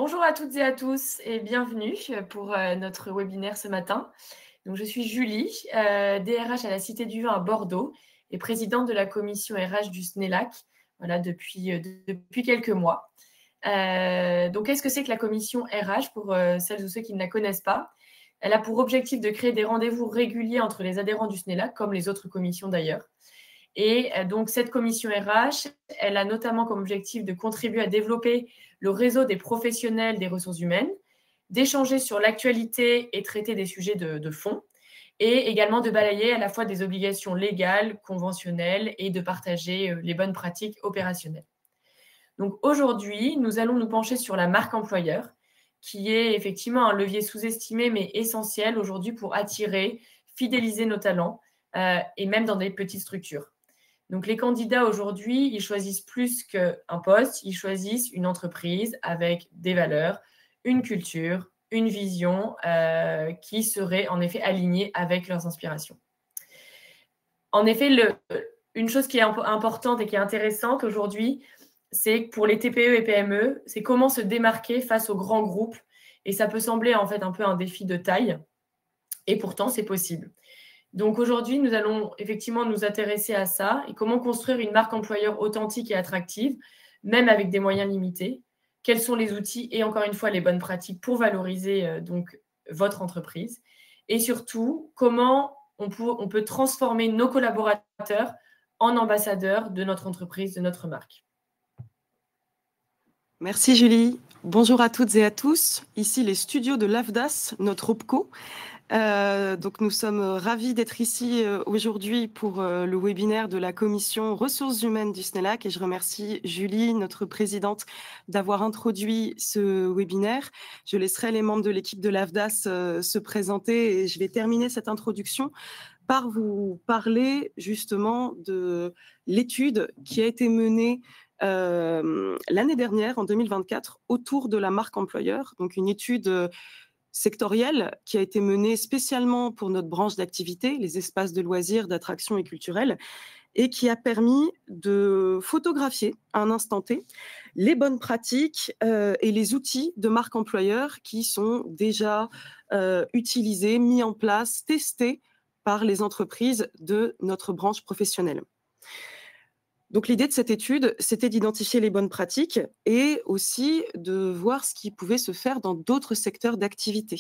Bonjour à toutes et à tous et bienvenue pour notre webinaire ce matin. Donc, je suis Julie, DRH à la Cité du Vin à Bordeaux et présidente de la commission RH du SNELAC voilà, depuis quelques mois. Donc, qu'est-ce que c'est que la commission RH pour celles ou ceux qui ne la connaissent pas? Elle a pour objectif de créer des rendez-vous réguliers entre les adhérents du SNELAC, comme les autres commissions d'ailleurs. Et donc, cette commission RH, elle a notamment comme objectif de contribuer à développer le réseau des professionnels des ressources humaines, d'échanger sur l'actualité et traiter des sujets de fond, et également de balayer à la fois des obligations légales, conventionnelles, et de partager les bonnes pratiques opérationnelles. Donc aujourd'hui, nous allons nous pencher sur la marque employeur, qui est effectivement un levier sous-estimé mais essentiel aujourd'hui pour attirer, fidéliser nos talents, et même dans des petites structures. Donc, les candidats aujourd'hui, ils choisissent plus qu'un poste, ils choisissent une entreprise avec des valeurs, une culture, une vision qui serait en effet alignée avec leurs inspirations. En effet, une chose qui est importante et qui est intéressante aujourd'hui, c'est pour les TPE et PME, c'est comment se démarquer face aux grands groupes. Et ça peut sembler en fait un peu un défi de taille, et pourtant c'est possible. Donc aujourd'hui, nous allons effectivement nous intéresser à ça et comment construire une marque employeur authentique et attractive, même avec des moyens limités. Quels sont les outils et encore une fois les bonnes pratiques pour valoriser donc votre entreprise. Et surtout, comment on peut transformer nos collaborateurs en ambassadeurs de notre entreprise, de notre marque. Merci Julie. Bonjour à toutes et à tous. Ici les studios de l'AFDAS, notre OPCO. Donc nous sommes ravis d'être ici aujourd'hui pour le webinaire de la commission ressources humaines du SNELAC et je remercie Julie, notre présidente, d'avoir introduit ce webinaire. Je laisserai les membres de l'équipe de l'AFDAS se présenter et je vais terminer cette introduction par vous parler justement de l'étude qui a été menée l'année dernière, en 2024, autour de la marque employeur. Donc une étude sectorielle qui a été menée spécialement pour notre branche d'activité, les espaces de loisirs, d'attraction et culturels, et qui a permis de photographier à un instant T les bonnes pratiques et les outils de marque employeur qui sont déjà utilisés, mis en place, testés par les entreprises de notre branche professionnelle. Donc l'idée de cette étude, c'était d'identifier les bonnes pratiques et aussi de voir ce qui pouvait se faire dans d'autres secteurs d'activité,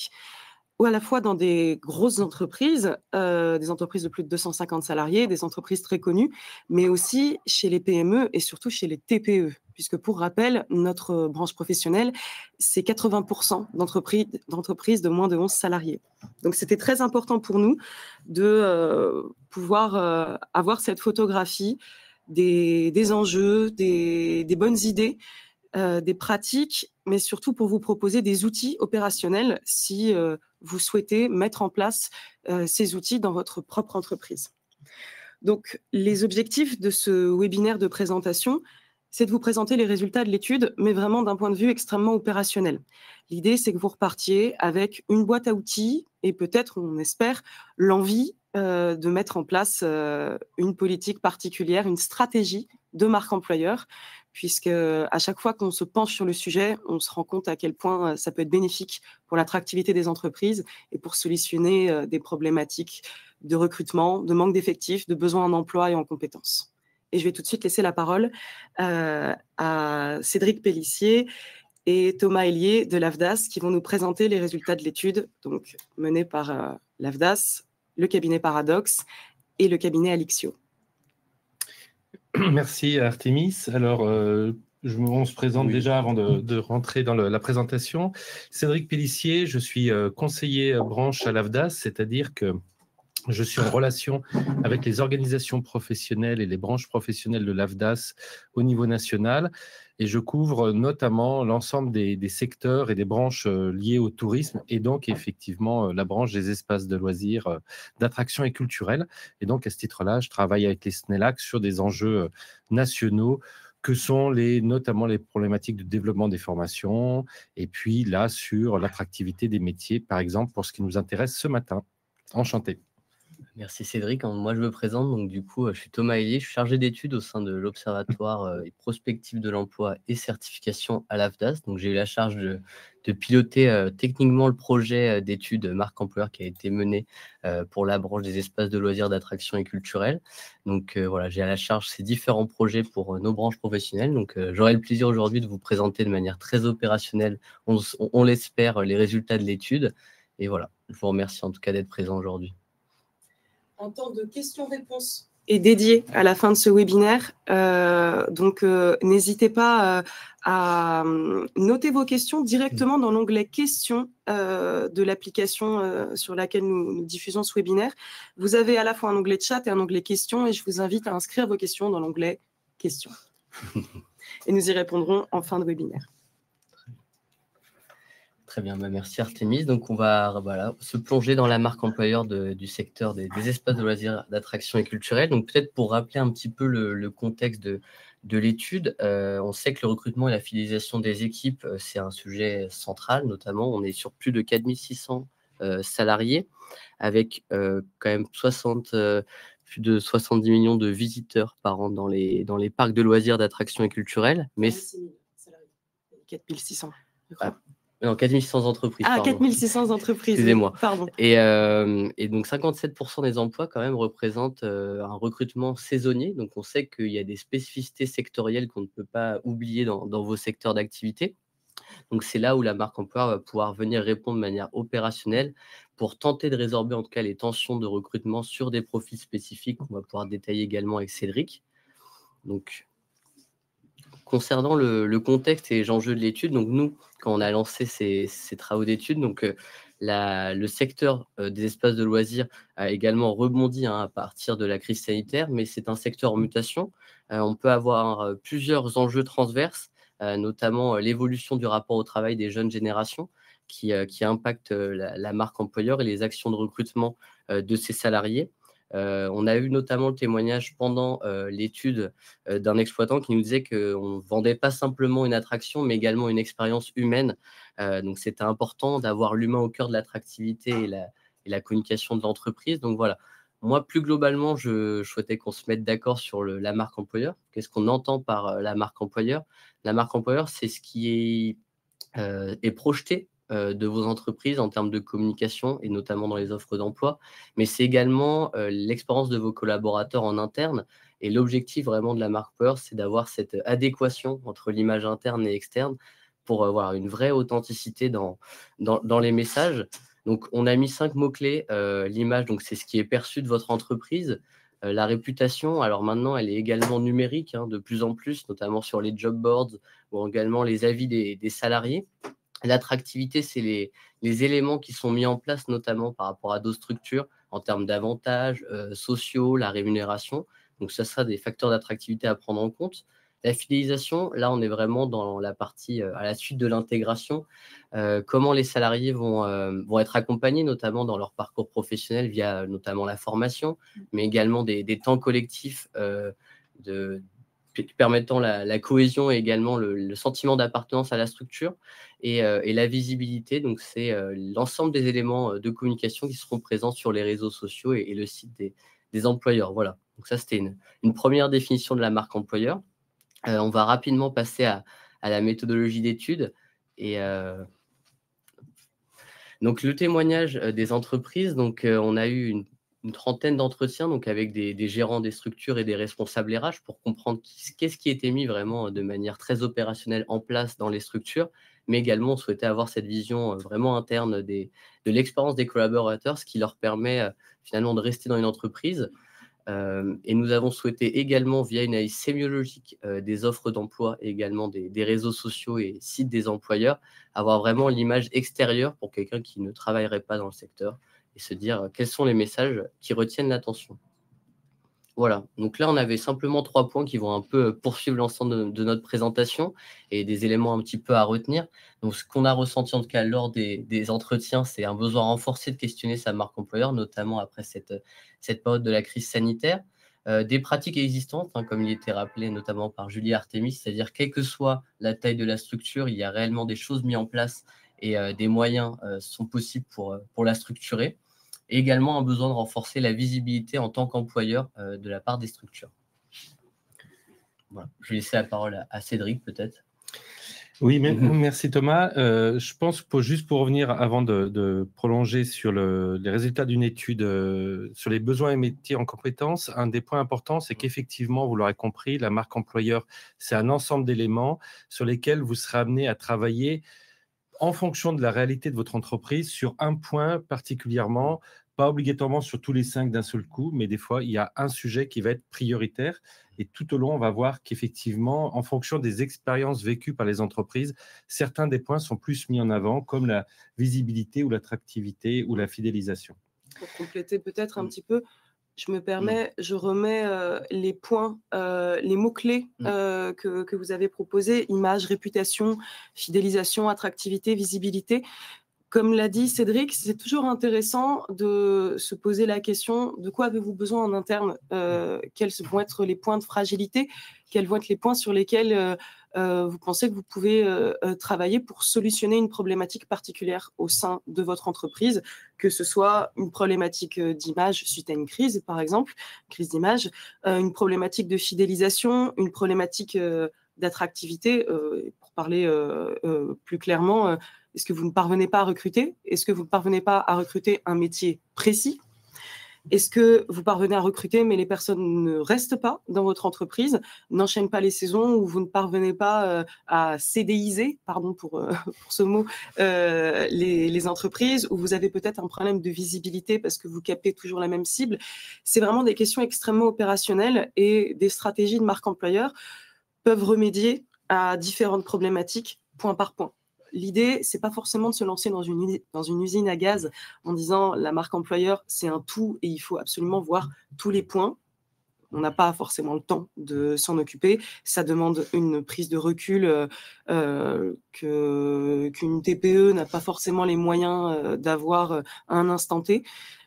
ou à la fois dans des grosses entreprises, des entreprises de plus de 250 salariés, des entreprises très connues, mais aussi chez les PME et surtout chez les TPE, puisque pour rappel, notre branche professionnelle, c'est 80% d'entreprises de moins de 11 salariés. Donc c'était très important pour nous de pouvoir avoir cette photographie des enjeux, des bonnes idées, des pratiques, mais surtout pour vous proposer des outils opérationnels si vous souhaitez mettre en place ces outils dans votre propre entreprise. Donc, les objectifs de ce webinaire de présentation, c'est de vous présenter les résultats de l'étude, mais vraiment d'un point de vue extrêmement opérationnel. L'idée, c'est que vous repartiez avec une boîte à outils et peut-être, on espère, l'envie de mettre en place une politique particulière, une stratégie de marque employeur, puisque à chaque fois qu'on se penche sur le sujet, on se rend compte à quel point ça peut être bénéfique pour l'attractivité des entreprises et pour solutionner des problématiques de recrutement, de manque d'effectifs, de besoins en emploi et en compétences. Et je vais tout de suite laisser la parole à Cédric Pellissier et Thomas Hélier de l'AFDAS qui vont nous présenter les résultats de l'étude donc menée par l'AFDAS, le cabinet Paradox et le cabinet Alixio. Merci Artémis. Alors, on se présente déjà avant de rentrer dans la présentation. Cédric Pellissier, je suis conseiller branche à l'AFDAS, c'est-à-dire que je suis en relation avec les organisations professionnelles et les branches professionnelles de l'AFDAS au niveau national et je couvre notamment l'ensemble des secteurs et des branches liées au tourisme et donc effectivement la branche des espaces de loisirs, d'attraction et culturels. Et donc à ce titre-là, je travaille avec les SNELAC sur des enjeux nationaux que sont notamment les problématiques de développement des formations et puis là sur l'attractivité des métiers, par exemple, pour ce qui nous intéresse ce matin. Enchanté. Merci Cédric. Moi, je me présente. Donc, du coup, je suis Thomas Hélier. Je suis chargé d'études au sein de l'Observatoire et prospective de l'emploi et certification à l'AFDAS. Donc, j'ai eu la charge de piloter techniquement le projet d'études marque employeur qui a été mené pour la branche des espaces de loisirs, d'attraction et culturels. Donc, voilà, j'ai à la charge ces différents projets pour nos branches professionnelles. Donc, j'aurai le plaisir aujourd'hui de vous présenter de manière très opérationnelle, on l'espère, les résultats de l'étude. Et voilà, je vous remercie en tout cas d'être présent aujourd'hui. Un temps de questions-réponses est dédié à la fin de ce webinaire. Donc, n'hésitez pas à noter vos questions directement dans l'onglet questions de l'application sur laquelle nous diffusons ce webinaire. Vous avez à la fois un onglet chat et un onglet questions et je vous invite à inscrire vos questions dans l'onglet questions. Et nous y répondrons en fin de webinaire. Très bien, merci Artémis. Donc, on va se plonger dans la marque employeur du secteur des espaces de loisirs, d'attraction et culturels. Donc, peut-être pour rappeler un petit peu le contexte de l'étude, on sait que le recrutement et la fidélisation des équipes, c'est un sujet central, notamment. On est sur plus de 4600 salariés, avec quand même plus de 70 millions de visiteurs par an dans les parcs de loisirs, d'attraction et culturels. Mais 4600. Non, 4600 entreprises. Ah, 4600 entreprises. Excusez-moi. Pardon. Et donc, 57% des emplois, quand même, représentent un recrutement saisonnier. Donc, on sait qu'il y a des spécificités sectorielles qu'on ne peut pas oublier dans vos secteurs d'activité. Donc, c'est là où la marque employeur va pouvoir venir répondre de manière opérationnelle pour tenter de résorber, en tout cas, les tensions de recrutement sur des profils spécifiques qu'on va pouvoir détailler également avec Cédric. Donc, concernant le contexte et les enjeux de l'étude, donc nous, quand on a lancé ces travaux d'études, donc le secteur des espaces de loisirs a également rebondi à partir de la crise sanitaire, mais c'est un secteur en mutation. On peut avoir plusieurs enjeux transverses, notamment l'évolution du rapport au travail des jeunes générations qui impactent la marque employeur et les actions de recrutement de ses salariés. On a eu notamment le témoignage pendant l'étude d'un exploitant qui nous disait qu'on ne vendait pas simplement une attraction, mais également une expérience humaine. Donc, c'était important d'avoir l'humain au cœur de l'attractivité et la communication de l'entreprise. Donc, voilà. Moi, plus globalement, je souhaitais qu'on se mette d'accord sur la marque employeur. Qu'est-ce qu'on entend par la marque employeur? La marque employeur, c'est ce qui est projeté de vos entreprises en termes de communication et notamment dans les offres d'emploi, mais c'est également l'expérience de vos collaborateurs en interne. Et l'objectif vraiment de la marque employeur, c'est d'avoir cette adéquation entre l'image interne et externe pour avoir une vraie authenticité dans les messages. Donc, on a mis 5 mots-clés. L'image, donc c'est ce qui est perçu de votre entreprise. La réputation, alors maintenant, elle est également numérique, de plus en plus, notamment sur les job boards ou également les avis des salariés. L'attractivité, c'est les éléments qui sont mis en place, notamment par rapport à d'autres structures, en termes d'avantages sociaux, la rémunération. Donc, ça sera des facteurs d'attractivité à prendre en compte. La fidélisation, là, on est vraiment dans la partie à la suite de l'intégration. Comment les salariés vont être accompagnés, notamment dans leur parcours professionnel via notamment la formation, mais également des temps collectifs permettant la cohésion et également le sentiment d'appartenance à la structure et la visibilité. Donc, c'est l'ensemble des éléments de communication qui seront présents sur les réseaux sociaux et le site des employeurs. Voilà. Donc, ça, c'était une première définition de la marque employeur. On va rapidement passer à la méthodologie d'étude. Et donc, le témoignage des entreprises, donc, on a eu une trentaine d'entretiens donc avec des gérants des structures et des responsables RH pour comprendre qu'est-ce qui était mis vraiment de manière très opérationnelle en place dans les structures, mais également on souhaitait avoir cette vision vraiment interne de l'expérience des collaborateurs, ce qui leur permet finalement de rester dans une entreprise. Et nous avons souhaité également, via une analyse sémiologique des offres d'emploi et également des réseaux sociaux et sites des employeurs, avoir vraiment l'image extérieure pour quelqu'un qui ne travaillerait pas dans le secteur et se dire quels sont les messages qui retiennent l'attention. Voilà, donc là, on avait simplement 3 points qui vont un peu poursuivre l'ensemble de notre présentation et des éléments un petit peu à retenir. Donc, ce qu'on a ressenti en tout cas lors des entretiens, c'est un besoin renforcé de questionner sa marque employeur, notamment après cette période de la crise sanitaire. Des pratiques existantes, comme il était rappelé notamment par Julie Artémis, c'est-à-dire quelle que soit la taille de la structure, il y a réellement des choses mises en place et des moyens sont possibles pour la structurer. et également un besoin de renforcer la visibilité en tant qu'employeur de la part des structures. Voilà. Je vais laisser la parole à Cédric peut-être. Oui, merci Thomas. Je pense, juste pour revenir avant de prolonger sur les résultats d'une étude sur les besoins et métiers en compétences, un des points importants, c'est qu'effectivement, vous l'aurez compris, la marque employeur, c'est un ensemble d'éléments sur lesquels vous serez amené à travailler en fonction de la réalité de votre entreprise sur un point particulièrement, pas obligatoirement sur tous les 5 d'un seul coup, mais des fois, il y a un sujet qui va être prioritaire. Et tout au long, on va voir qu'effectivement, en fonction des expériences vécues par les entreprises, certains des points sont plus mis en avant, comme la visibilité ou l'attractivité ou la fidélisation. Pour compléter peut-être un petit peu, je me permets, je remets les points, les mots-clés que vous avez proposés, image, réputation, fidélisation, attractivité, visibilité. Comme l'a dit Cédric, c'est toujours intéressant de se poser la question de quoi avez-vous besoin en interne, quels vont être les points de fragilité, quels vont être les points sur lesquels vous pensez que vous pouvez travailler pour solutionner une problématique particulière au sein de votre entreprise, que ce soit une problématique d'image suite à une crise, par exemple, crise d'image, une problématique de fidélisation, une problématique d'attractivité, pour parler plus clairement. Est-ce que vous ne parvenez pas à recruter? Est-ce que vous ne parvenez pas à recruter un métier précis? Est-ce que vous parvenez à recruter, mais les personnes ne restent pas dans votre entreprise, n'enchaînent pas les saisons, ou vous ne parvenez pas à CDIser, pardon pour ce mot, les entreprises, ou vous avez peut-être un problème de visibilité parce que vous captez toujours la même cible? C'est vraiment des questions extrêmement opérationnelles et des stratégies de marque employeur peuvent remédier à différentes problématiques point par point. L'idée, c'est pas forcément de se lancer dans une usine à gaz en disant la marque employeur, c'est un tout et il faut absolument voir tous les points. On n'a pas forcément le temps de s'en occuper. Ça demande une prise de recul qu'une TPE n'a pas forcément les moyens d'avoir à un instant T.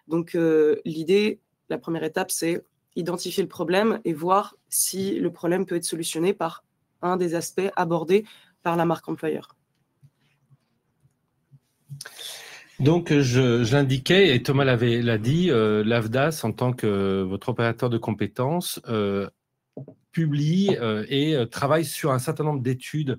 Donc, l'idée, la première étape, c'est identifier le problème et voir si le problème peut être solutionné par un des aspects abordés par la marque employeur. Donc, je l'indiquais, et Thomas l'a dit, l'AFDAS, en tant que votre opérateur de compétences, publie et travaille sur un certain nombre d'études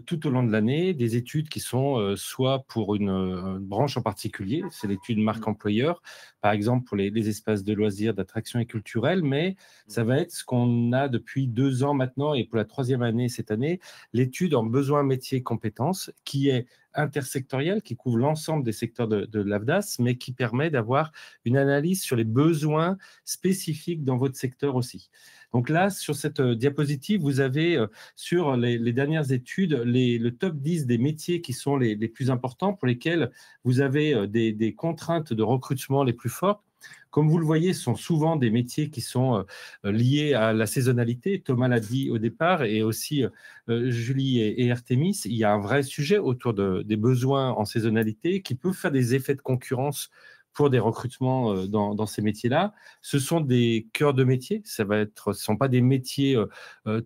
tout au long de l'année, des études qui sont soit pour une branche en particulier, c'est l'étude marque employeur, par exemple pour les espaces de loisirs, d'attraction et culturels, mais ça va être ce qu'on a depuis 2 ans maintenant et pour la 3e année cette année, l'étude en besoins métiers compétences qui est intersectorielle, qui couvre l'ensemble des secteurs de l'AFDAS, mais qui permet d'avoir une analyse sur les besoins spécifiques dans votre secteur aussi. Donc là, sur cette diapositive, vous avez sur les dernières études le top 10 des métiers qui sont les plus importants, pour lesquels vous avez des contraintes de recrutement les plus fortes. Comme vous le voyez, ce sont souvent des métiers qui sont liés à la saisonnalité. Thomas l'a dit au départ, et aussi Julie et Artémis, il y a un vrai sujet autour des besoins en saisonnalité qui peuvent faire des effets de concurrence pour des recrutements dans ces métiers-là. Ce sont des cœurs de métier. Ce ne sont pas des métiers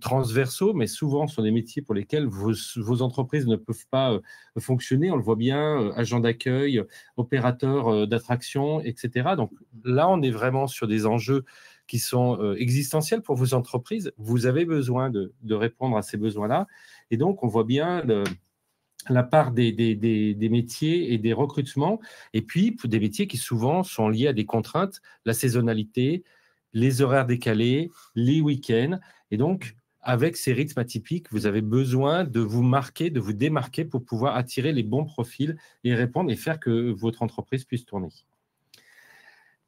transversaux, mais souvent ce sont des métiers pour lesquels vos entreprises ne peuvent pas fonctionner. On le voit bien, agent d'accueil, opérateur d'attraction, etc. Donc là, on est vraiment sur des enjeux qui sont existentiels pour vos entreprises. Vous avez besoin de répondre à ces besoins-là. Et donc, on voit bien la part des métiers et des recrutements, et puis des métiers qui souvent sont liés à des contraintes, la saisonnalité, les horaires décalés, les week-ends. Et donc, avec ces rythmes atypiques, vous avez besoin de vous marquer, de vous démarquer pour pouvoir attirer les bons profils et répondre et faire que votre entreprise puisse tourner.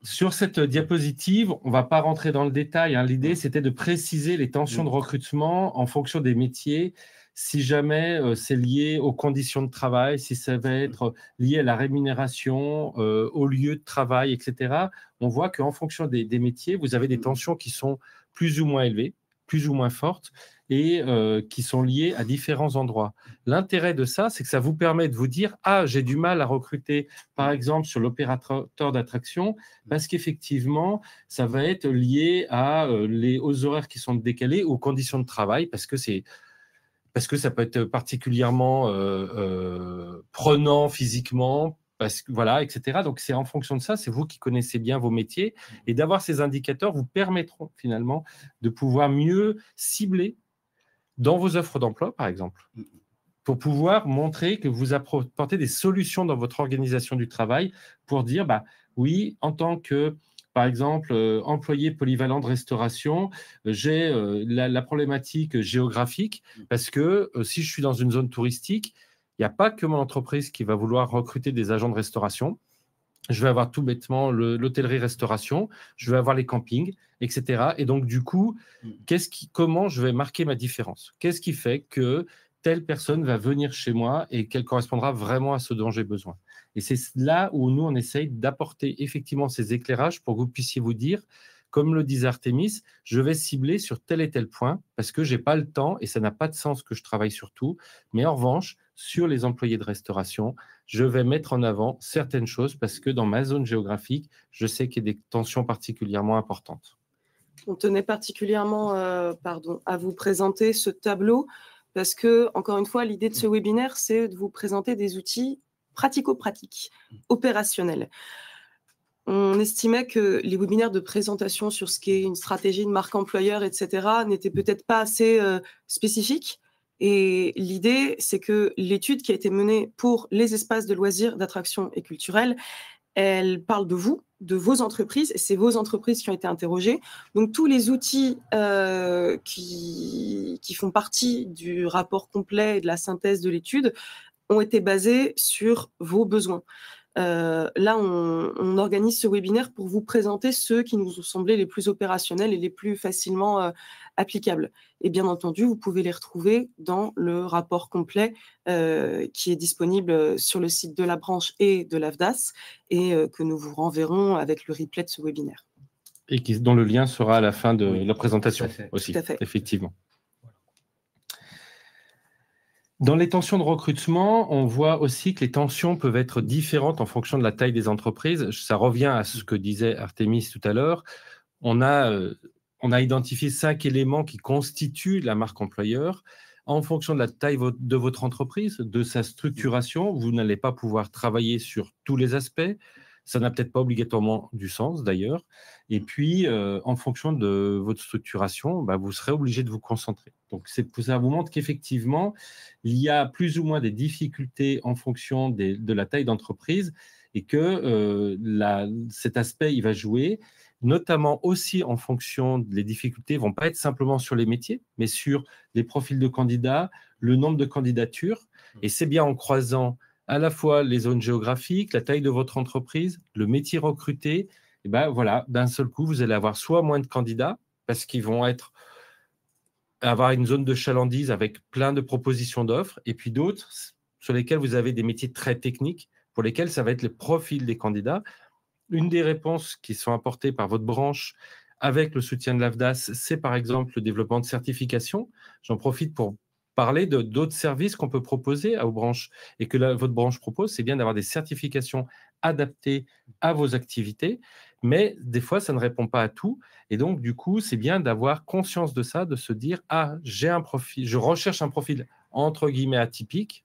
Sur cette diapositive, on ne va pas rentrer dans le détail. L'idée, c'était de préciser les tensions de recrutement en fonction des métiers. Si jamais c'est lié aux conditions de travail, si ça va être lié à la rémunération, au lieu de travail, etc., on voit qu'en fonction des métiers, vous avez des tensions qui sont plus ou moins élevées, plus ou moins fortes, et qui sont liées à différents endroits. L'intérêt de ça, c'est que ça vous permet de vous dire « Ah, j'ai du mal à recruter, par exemple, sur l'opérateur d'attraction, parce qu'effectivement, ça va être lié aux horaires qui sont décalés, aux conditions de travail, parce que ça peut être particulièrement prenant physiquement, parce que, voilà, etc. Donc, c'est en fonction de ça, c'est vous qui connaissez bien vos métiers, et d'avoir ces indicateurs vous permettront finalement de pouvoir mieux cibler dans vos offres d'emploi, par exemple, pour pouvoir montrer que vous apportez des solutions dans votre organisation du travail pour dire, bah, oui, en tant que, par exemple, employé polyvalent de restauration, j'ai la problématique géographique parce que si je suis dans une zone touristique, il n'y a pas que mon entreprise qui va vouloir recruter des agents de restauration. Je vais avoir tout bêtement l'hôtellerie-restauration, je vais avoir les campings, etc. Et donc, du coup, comment je vais marquer ma différence? Qu'est-ce qui fait que telle personne va venir chez moi et qu'elle correspondra vraiment à ce dont j'ai besoin? Et c'est là où nous, on essaye d'apporter effectivement ces éclairages pour que vous puissiez vous dire, comme le disait Artémis, je vais cibler sur tel et tel point parce que je n'ai pas le temps et ça n'a pas de sens que je travaille sur tout. Mais en revanche, sur les employés de restauration, je vais mettre en avant certaines choses parce que dans ma zone géographique, je sais qu'il y a des tensions particulièrement importantes. On tenait particulièrement à vous présenter ce tableau parce que, encore une fois, l'idée de ce webinaire, c'est de vous présenter des outils pratico-pratiques, opérationnels. On estimait que les webinaires de présentation sur ce qu'est une stratégie de marque employeur, etc., n'étaient peut-être pas assez spécifiques. Et l'idée, c'est que l'étude qui a été menée pour les espaces de loisirs, d'attraction et culturels, elle parle de vous, de vos entreprises, et c'est vos entreprises qui ont été interrogées. Donc, tous les outils qui font partie du rapport complet et de la synthèse de l'étude ont été basés sur vos besoins. Là, on organise ce webinaire pour vous présenter ceux qui nous ont semblé les plus opérationnels et les plus facilement applicables. Et bien entendu, vous pouvez les retrouver dans le rapport complet qui est disponible sur le site de la branche et de l'AFDAS et que nous vous renverrons avec le replay de ce webinaire. Et dont le lien sera à la fin de la présentation aussi, tout à fait. Effectivement. Dans les tensions de recrutement, on voit aussi que les tensions peuvent être différentes en fonction de la taille des entreprises. Ça revient à ce que disait Artémis tout à l'heure. On a identifié 5 éléments qui constituent la marque employeur. En fonction de la taille de votre entreprise, de sa structuration, vous n'allez pas pouvoir travailler sur tous les aspects. Ça n'a peut-être pas obligatoirement du sens d'ailleurs. Et puis, en fonction de votre structuration, vous serez obligé de vous concentrer. Donc, ça vous montre qu'effectivement, il y a plus ou moins des difficultés en fonction de la taille d'entreprise et que cet aspect, il va jouer, notamment aussi en fonction des difficultés, ne vont pas être simplement sur les métiers, mais sur les profils de candidats, le nombre de candidatures. Et c'est bien en croisant à la fois les zones géographiques, la taille de votre entreprise, le métier recruté, et voilà, d'un seul coup, vous allez avoir soit moins de candidats, parce qu'ils vont avoir une zone de chalandise avec plein de propositions d'offres, et puis d'autres sur lesquels vous avez des métiers très techniques, pour lesquels ça va être le profil des candidats. Une des réponses qui sont apportées par votre branche avec le soutien de l'AFDAS, c'est par exemple le développement de certifications. J'en profite pour parler d'autres services qu'on peut proposer aux branches et que votre branche propose, c'est bien d'avoir des certifications adaptées à vos activités, mais des fois, ça ne répond pas à tout. Et donc, du coup, c'est bien d'avoir conscience de ça, de se dire « Ah, j'ai un profil, je recherche un profil entre guillemets atypique »,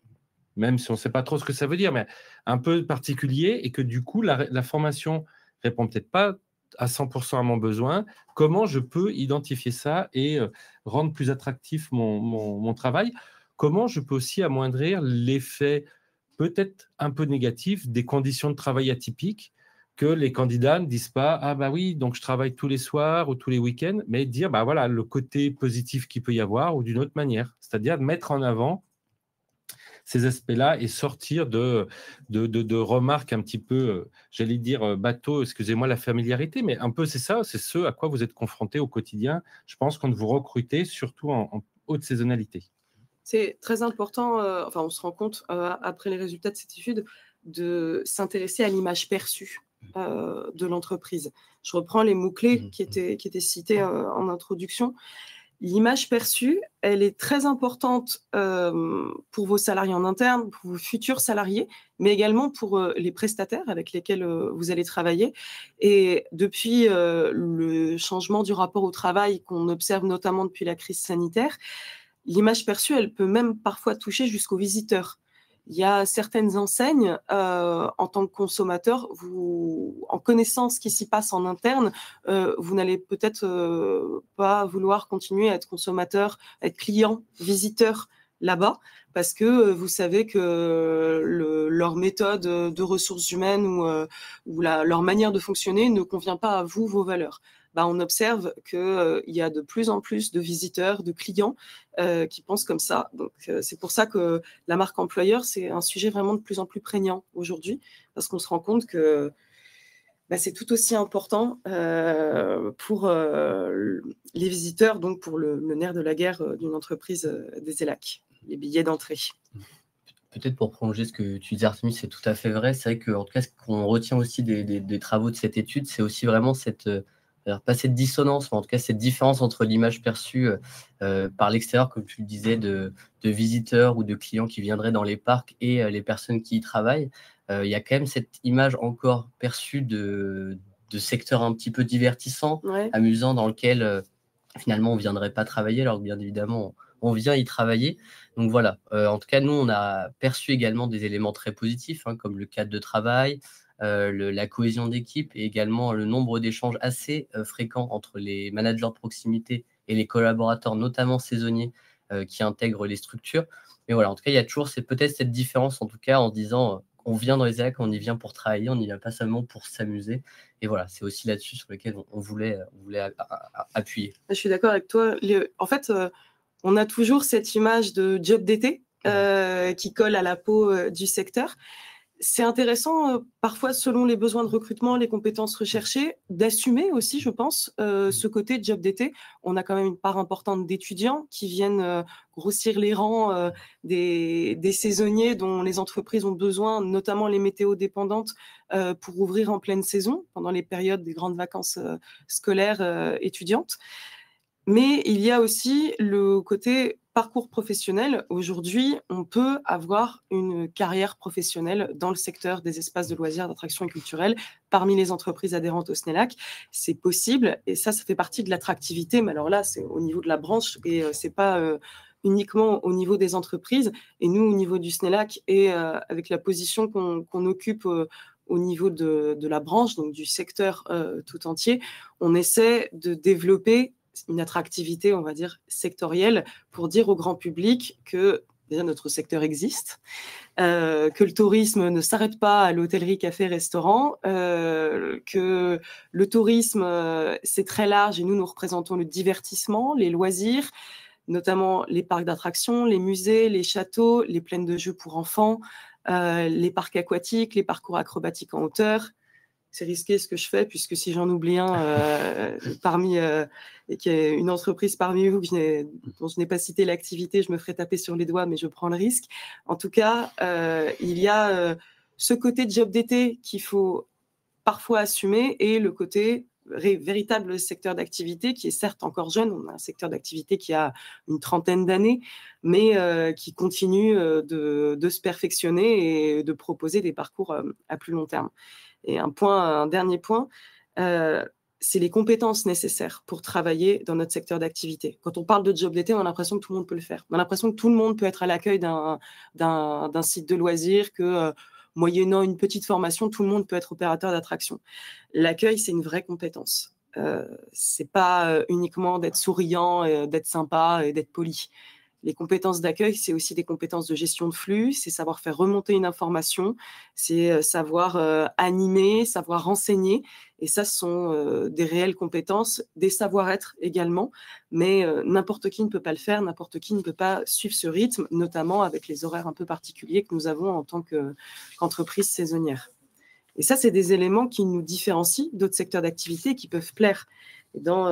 même si on ne sait pas trop ce que ça veut dire, mais un peu particulier, et que du coup, la formation ne répond peut-être pas à 100% à mon besoin. Comment je peux identifier ça et rendre plus attractif mon travail? Comment je peux aussi amoindrir l'effet peut-être un peu négatif des conditions de travail atypiques, que les candidats ne disent pas « Ah bah oui, donc je travaille tous les soirs ou tous les week-ends », mais dire voilà, le côté positif qu'il peut y avoir ou d'une autre manière. C'est-à-dire de mettre en avant ces aspects-là et sortir de remarques un petit peu, j'allais dire bateau, excusez-moi la familiarité, mais un peu c'est ça, c'est ce à quoi vous êtes confronté au quotidien, je pense, quand vous recrutez, surtout en haute saisonnalité. C'est très important, on se rend compte après les résultats de cette étude, de s'intéresser à l'image perçue de l'entreprise. Je reprends les mots-clés qui étaient cités en introduction. L'image perçue, elle est très importante pour vos salariés en interne, pour vos futurs salariés, mais également pour les prestataires avec lesquels vous allez travailler. Et depuis le changement du rapport au travail qu'on observe notamment depuis la crise sanitaire, l'image perçue, elle peut même parfois toucher jusqu'aux visiteurs. Il y a certaines enseignes, en tant que consommateur, en connaissant ce qui s'y passe en interne, vous n'allez peut-être pas vouloir continuer à être consommateur, à être client, visiteur là-bas, parce que vous savez que leur méthode de ressources humaines ou leur manière de fonctionner ne convient pas à vous, vos valeurs. On observe qu'il y a de plus en plus de visiteurs, de clients qui pensent comme ça. Donc, c'est pour ça que la marque employeur, c'est un sujet vraiment de plus en plus prégnant aujourd'hui, parce qu'on se rend compte que c'est tout aussi important pour les visiteurs, donc pour le nerf de la guerre d'une entreprise des ELAC, les billets d'entrée. Peut-être pour prolonger ce que tu dis, Artémis, c'est tout à fait vrai. C'est vrai qu'en tout cas, ce qu'on retient aussi des travaux de cette étude, c'est aussi vraiment pas cette dissonance, mais en tout cas cette différence entre l'image perçue par l'extérieur, comme tu le disais, de visiteurs ou de clients qui viendraient dans les parcs et les personnes qui y travaillent. Il y a quand même cette image encore perçue de secteur un petit peu divertissant, amusant, dans lequel finalement on ne viendrait pas travailler, alors que bien évidemment on vient y travailler. Donc voilà, en tout cas nous on a perçu également des éléments très positifs, comme le cadre de travail, la cohésion d'équipe et également le nombre d'échanges assez fréquents entre les managers de proximité et les collaborateurs, notamment saisonniers, qui intègrent les structures. Mais voilà, en tout cas, il y a toujours peut-être cette différence, en tout cas, en se disant on vient dans les ELAC, on y vient pour travailler, on n'y vient pas seulement pour s'amuser. Et voilà, c'est aussi là-dessus sur lequel on voulait appuyer. Je suis d'accord avec toi. En fait, on a toujours cette image de job d'été qui colle à la peau du secteur. C'est intéressant, parfois, selon les besoins de recrutement, les compétences recherchées, d'assumer aussi, je pense, ce côté job d'été. On a quand même une part importante d'étudiants qui viennent grossir les rangs des saisonniers dont les entreprises ont besoin, notamment les météo-dépendantes, pour ouvrir en pleine saison, pendant les périodes des grandes vacances scolaires étudiantes. Mais il y a aussi le côté parcours professionnel. Aujourd'hui, on peut avoir une carrière professionnelle dans le secteur des espaces de loisirs, d'attraction et culturelle parmi les entreprises adhérentes au SNELAC. C'est possible et ça fait partie de l'attractivité. Mais alors là, c'est au niveau de la branche et c'est pas uniquement au niveau des entreprises. Et nous, au niveau du SNELAC et avec la position qu'on occupe au niveau de la branche, donc du secteur tout entier, on essaie de développer une attractivité, on va dire, sectorielle pour dire au grand public que déjà notre secteur existe, que le tourisme ne s'arrête pas à l'hôtellerie, café, restaurant, que le tourisme, c'est très large et nous représentons le divertissement, les loisirs, notamment les parcs d'attractions, les musées, les châteaux, les plaines de jeux pour enfants, les parcs aquatiques, les parcours acrobatiques en hauteur. C'est risqué ce que je fais, puisque si j'en oublie un et qu'il y a une entreprise parmi vous dont je n'ai pas cité l'activité, je me ferai taper sur les doigts, mais je prends le risque. En tout cas, il y a ce côté de job d'été qu'il faut parfois assumer et le côté véritable secteur d'activité qui est certes encore jeune. On a un secteur d'activité qui a une trentaine d'années, mais qui continue de se perfectionner et de proposer des parcours à plus long terme. Et un dernier point, c'est les compétences nécessaires pour travailler dans notre secteur d'activité. Quand on parle de job d'été, on a l'impression que tout le monde peut le faire. On a l'impression que tout le monde peut être à l'accueil d'un site de loisirs, que moyennant une petite formation, tout le monde peut être opérateur d'attraction. L'accueil, c'est une vraie compétence. C'est pas uniquement d'être souriant, d'être sympa et d'être poli. Les compétences d'accueil, c'est aussi des compétences de gestion de flux, c'est savoir faire remonter une information, c'est savoir animer, savoir renseigner. Et ça, ce sont des réelles compétences, des savoir-être également. Mais n'importe qui ne peut pas le faire, n'importe qui ne peut pas suivre ce rythme, notamment avec les horaires un peu particuliers que nous avons en tant qu'entreprise saisonnière. Et ça, c'est des éléments qui nous différencient d'autres secteurs d'activité qui peuvent plaire. Et dans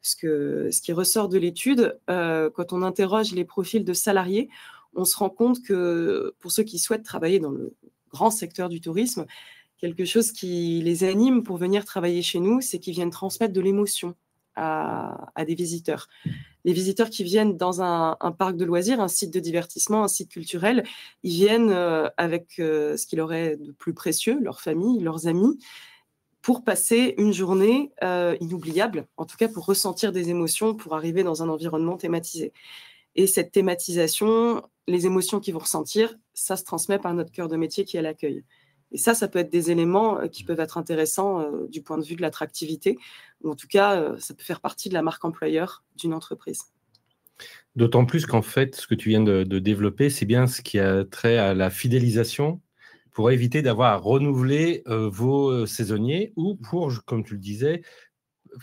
ce qui ressort de l'étude, quand on interroge les profils de salariés, on se rend compte que pour ceux qui souhaitent travailler dans le grand secteur du tourisme, quelque chose qui les anime pour venir travailler chez nous, c'est qu'ils viennent transmettre de l'émotion à des visiteurs. Les visiteurs qui viennent dans un parc de loisirs, un site de divertissement, un site culturel, ils viennent avec ce qui leur est de plus précieux, leur famille, leurs amis, pour passer une journée inoubliable, en tout cas pour ressentir des émotions, pour arriver dans un environnement thématisé. Et cette thématisation, les émotions qu'ils vont ressentir, ça se transmet par notre cœur de métier qui est l'accueil. Et ça peut être des éléments qui peuvent être intéressants du point de vue de l'attractivité, ou en tout cas, ça peut faire partie de la marque employeur d'une entreprise. D'autant plus qu'en fait, ce que tu viens de développer, c'est bien ce qui a trait à la fidélisation pour éviter d'avoir à renouveler vos saisonniers ou pour, comme tu le disais,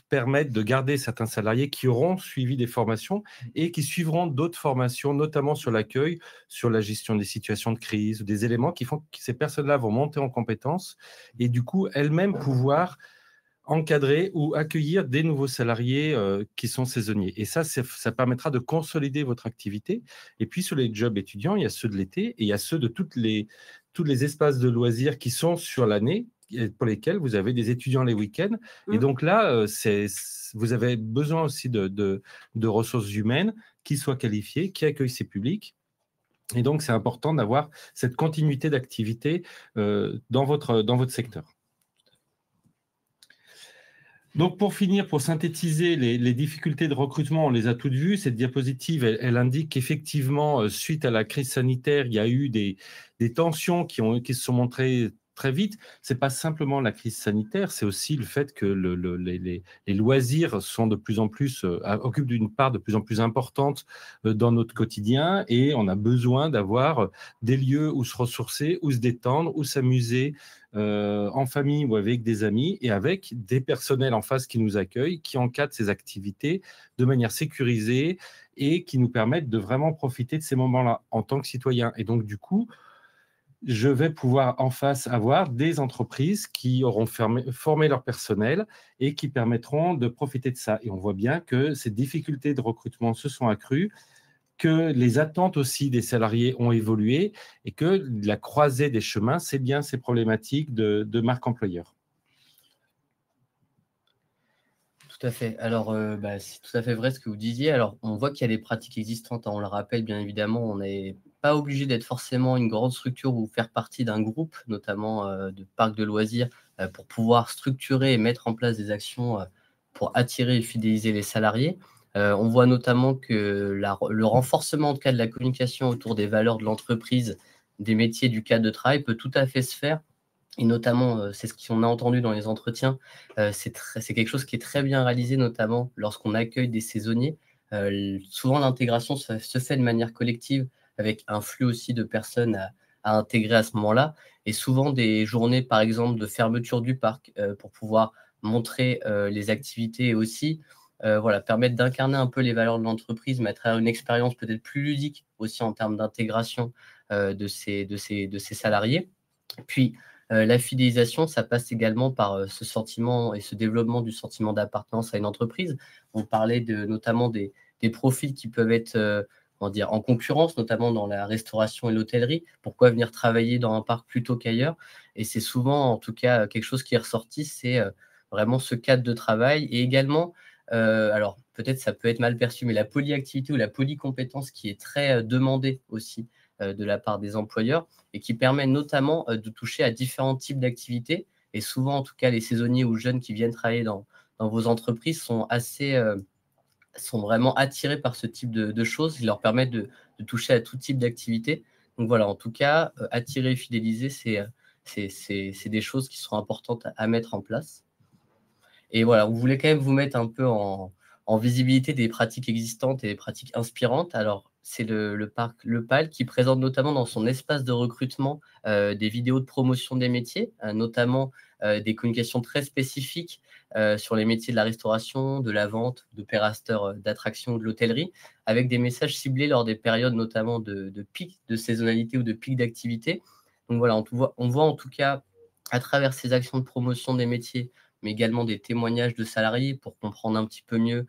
permettre de garder certains salariés qui auront suivi des formations et qui suivront d'autres formations, notamment sur l'accueil, sur la gestion des situations de crise, ou des éléments qui font que ces personnes-là vont monter en compétences et du coup, elles-mêmes pouvoir encadrer ou accueillir des nouveaux salariés qui sont saisonniers. Et ça permettra de consolider votre activité. Et puis, sur les jobs étudiants, il y a ceux de l'été et il y a ceux de tous les espaces de loisirs qui sont sur l'année, pour lesquels vous avez des étudiants les week-ends. Et donc là, vous avez besoin aussi de ressources humaines qui soient qualifiées, qui accueillent ces publics. Et donc, c'est important d'avoir cette continuité d'activité dans votre secteur. Donc, pour finir, pour synthétiser les difficultés de recrutement, on les a toutes vues. Cette diapositive, elle indique qu'effectivement, suite à la crise sanitaire, il y a eu des tensions qui se sont montrées très vite. Ce n'est pas simplement la crise sanitaire, c'est aussi le fait que les loisirs sont de plus en plus, occupent une part de plus en plus importante dans notre quotidien et on a besoin d'avoir des lieux où se ressourcer, où se détendre, où s'amuser en famille ou avec des amis et avec des personnels en face qui nous accueillent, qui encadrent ces activités de manière sécurisée et qui nous permettent de vraiment profiter de ces moments-là en tant que citoyens. Et donc, du coup, je vais pouvoir en face avoir des entreprises qui auront formé leur personnel et qui permettront de profiter de ça. Et on voit bien que ces difficultés de recrutement se sont accrues, que les attentes aussi des salariés ont évolué et que la croisée des chemins, c'est bien ces problématiques de marque employeur. Tout à fait. Alors, c'est tout à fait vrai ce que vous disiez. Alors, on voit qu'il y a des pratiques existantes, hein. On le rappelle, bien évidemment, on n'est pas obligé d'être forcément une grande structure ou faire partie d'un groupe, notamment de parcs de loisirs, pour pouvoir structurer et mettre en place des actions pour attirer et fidéliser les salariés. On voit notamment que le renforcement, en tout cas, de la communication autour des valeurs de l'entreprise, des métiers, du cadre de travail peut tout à fait se faire. Et notamment, c'est ce qu'on a entendu dans les entretiens, c'est quelque chose qui est très bien réalisé, notamment lorsqu'on accueille des saisonniers. Souvent, l'intégration se fait de manière collective, avec un flux aussi de personnes à intégrer à ce moment-là. Et souvent, des journées, par exemple, de fermeture du parc, pour pouvoir montrer les activités et aussi permettre d'incarner un peu les valeurs de l'entreprise, mais à travers une expérience peut-être plus ludique aussi en termes d'intégration de ces salariés. Puis, la fidélisation, ça passe également par ce sentiment et ce développement du sentiment d'appartenance à une entreprise. On parlait notamment des profils qui peuvent être en concurrence, notamment dans la restauration et l'hôtellerie. Pourquoi venir travailler dans un parc plutôt qu'ailleurs? Et c'est souvent, en tout cas, quelque chose qui est ressorti, c'est vraiment ce cadre de travail. Et également, alors peut-être ça peut être mal perçu, mais la polyactivité ou la polycompétence qui est très demandée aussi de la part des employeurs et qui permet notamment de toucher à différents types d'activités. Et souvent, en tout cas, les saisonniers ou jeunes qui viennent travailler dans vos entreprises sont vraiment attirés par ce type de choses qui leur permettent de toucher à tout type d'activité. Donc voilà, en tout cas, attirer et fidéliser, c'est des choses qui sont importantes à mettre en place. Et voilà, on voulait quand même vous mettre un peu en visibilité des pratiques existantes et des pratiques inspirantes. Alors, c'est le parc Le Pal qui présente notamment dans son espace de recrutement des vidéos de promotion des métiers, notamment des communications très spécifiques sur les métiers de la restauration, de la vente, d'opérateurs d'attraction, de l'hôtellerie, avec des messages ciblés lors des périodes notamment de pic de saisonnalité ou de pic d'activité. Donc voilà, on voit en tout cas à travers ces actions de promotion des métiers, mais également des témoignages de salariés pour comprendre un petit peu mieux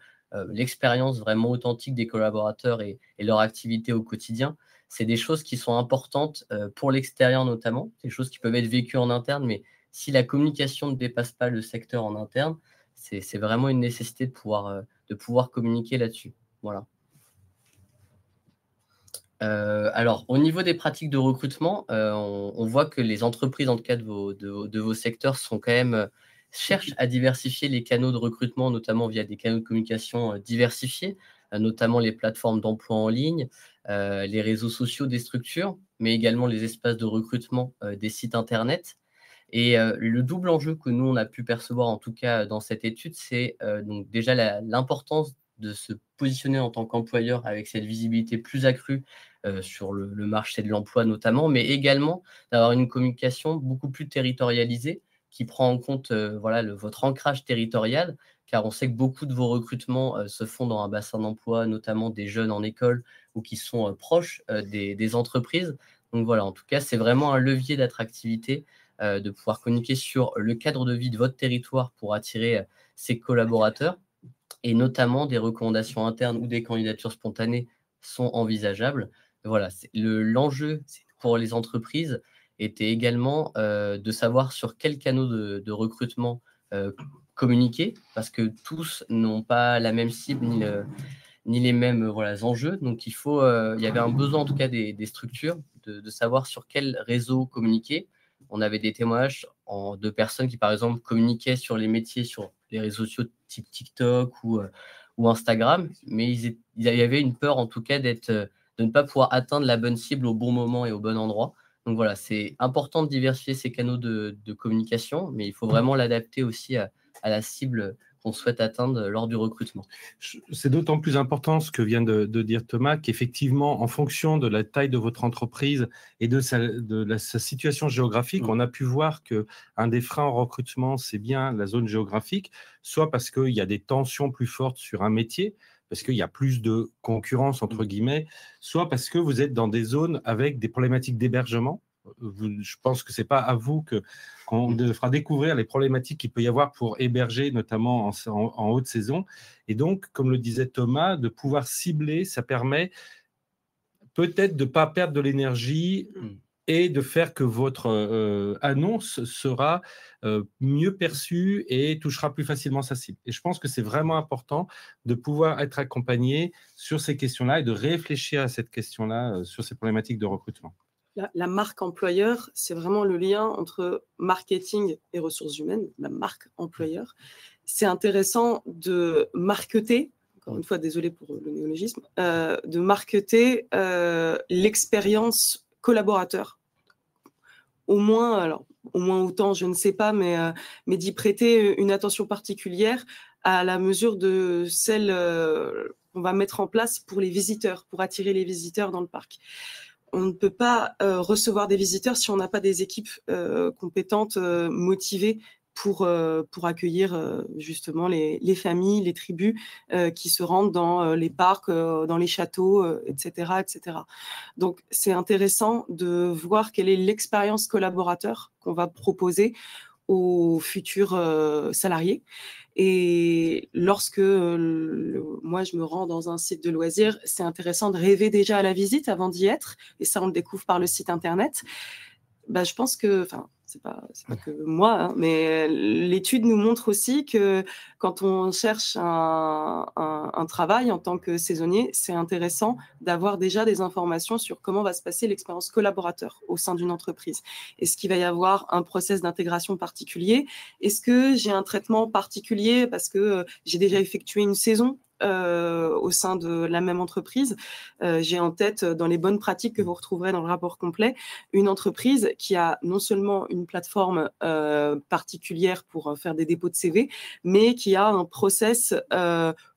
l'expérience vraiment authentique des collaborateurs et leur activité au quotidien. C'est des choses qui sont importantes pour l'extérieur notamment, des choses qui peuvent être vécues en interne, mais si la communication ne dépasse pas le secteur en interne, c'est vraiment une nécessité de pouvoir communiquer là-dessus. Voilà. Alors, au niveau des pratiques de recrutement, on voit que les entreprises, en tout cas de vos secteurs, sont quand même cherchent à diversifier les canaux de recrutement, notamment via des canaux de communication diversifiés. notamment les plateformes d'emploi en ligne, les réseaux sociaux des structures, mais également les espaces de recrutement des sites internet. Et le double enjeu que nous, on a pu percevoir, en tout cas dans cette étude, c'est donc déjà l'importance de se positionner en tant qu'employeur avec cette visibilité plus accrue sur le marché de l'emploi notamment, mais également d'avoir une communication beaucoup plus territorialisée qui prend en compte voilà, votre ancrage territorial, car on sait que beaucoup de vos recrutements se font dans un bassin d'emploi, notamment des jeunes en école ou qui sont proches des entreprises. Donc voilà, en tout cas, c'est vraiment un levier d'attractivité de pouvoir communiquer sur le cadre de vie de votre territoire pour attirer ses collaborateurs, et notamment des recommandations internes ou des candidatures spontanées sont envisageables. Voilà, l'enjeu pour les entreprises était également de savoir sur quels canaux de recrutement communiquer, parce que tous n'ont pas la même cible ni les mêmes enjeux. Donc, il y avait un besoin, en tout cas, des structures, de savoir sur quel réseau communiquer. On avait des témoignages de personnes qui, par exemple, communiquaient sur les métiers sur les réseaux sociaux type TikTok ou Instagram, mais il y avait une peur, en tout cas, de ne pas pouvoir atteindre la bonne cible au bon moment et au bon endroit. Donc voilà, c'est important de diversifier ces canaux de communication, mais il faut vraiment l'adapter aussi à la cible qu'on souhaite atteindre lors du recrutement. C'est d'autant plus important ce que vient de dire Thomas, qu'effectivement, en fonction de la taille de votre entreprise et de sa situation géographique, on a pu voir qu'un des freins au recrutement, c'est bien la zone géographique, soit parce qu'il y a des tensions plus fortes sur un métier, parce qu'il y a plus de concurrence, entre guillemets, soit parce que vous êtes dans des zones avec des problématiques d'hébergement. Je pense que ce n'est pas à vous qu'on fera découvrir les problématiques qu'il peut y avoir pour héberger, notamment en haute saison. Et donc, comme le disait Thomas, de pouvoir cibler, ça permet peut-être de ne pas perdre de l'énergie et de faire que votre annonce sera mieux perçue et touchera plus facilement sa cible. Et je pense que c'est vraiment important de pouvoir être accompagné sur ces questions-là et de réfléchir à cette question-là sur ces problématiques de recrutement. La marque employeur, c'est vraiment le lien entre marketing et ressources humaines, la marque employeur. C'est intéressant de marketer, encore une fois, désolé pour le néologisme, de marketer l'expérience collaborateur. Au moins autant, je ne sais pas, mais d'y prêter une attention particulière à la mesure de celle qu'on va mettre en place pour les visiteurs, pour attirer les visiteurs dans le parc. On ne peut pas recevoir des visiteurs si on n'a pas des équipes compétentes, motivées pour accueillir justement les familles, les tribus qui se rendent dans les parcs, dans les châteaux, etc., etc. Donc, c'est intéressant de voir quelle est l'expérience collaborateur qu'on va proposer aux futurs salariés. Et lorsque moi, je me rends dans un site de loisirs, c'est intéressant de rêver déjà à la visite avant d'y être. Et ça, on le découvre par le site Internet. Je pense que, c'est pas que moi, hein, mais l'étude nous montre aussi que quand on cherche un travail en tant que saisonnier, c'est intéressant d'avoir déjà des informations sur comment va se passer l'expérience collaborateur au sein d'une entreprise. Est-ce qu'il va y avoir un process d'intégration particulier? Est-ce que j'ai un traitement particulier parce que j'ai déjà effectué une saison au sein de la même entreprise? J'ai en tête, dans les bonnes pratiques que vous retrouverez dans le rapport complet, une entreprise qui a non seulement une plateforme particulière pour faire des dépôts de CV, mais qui a un process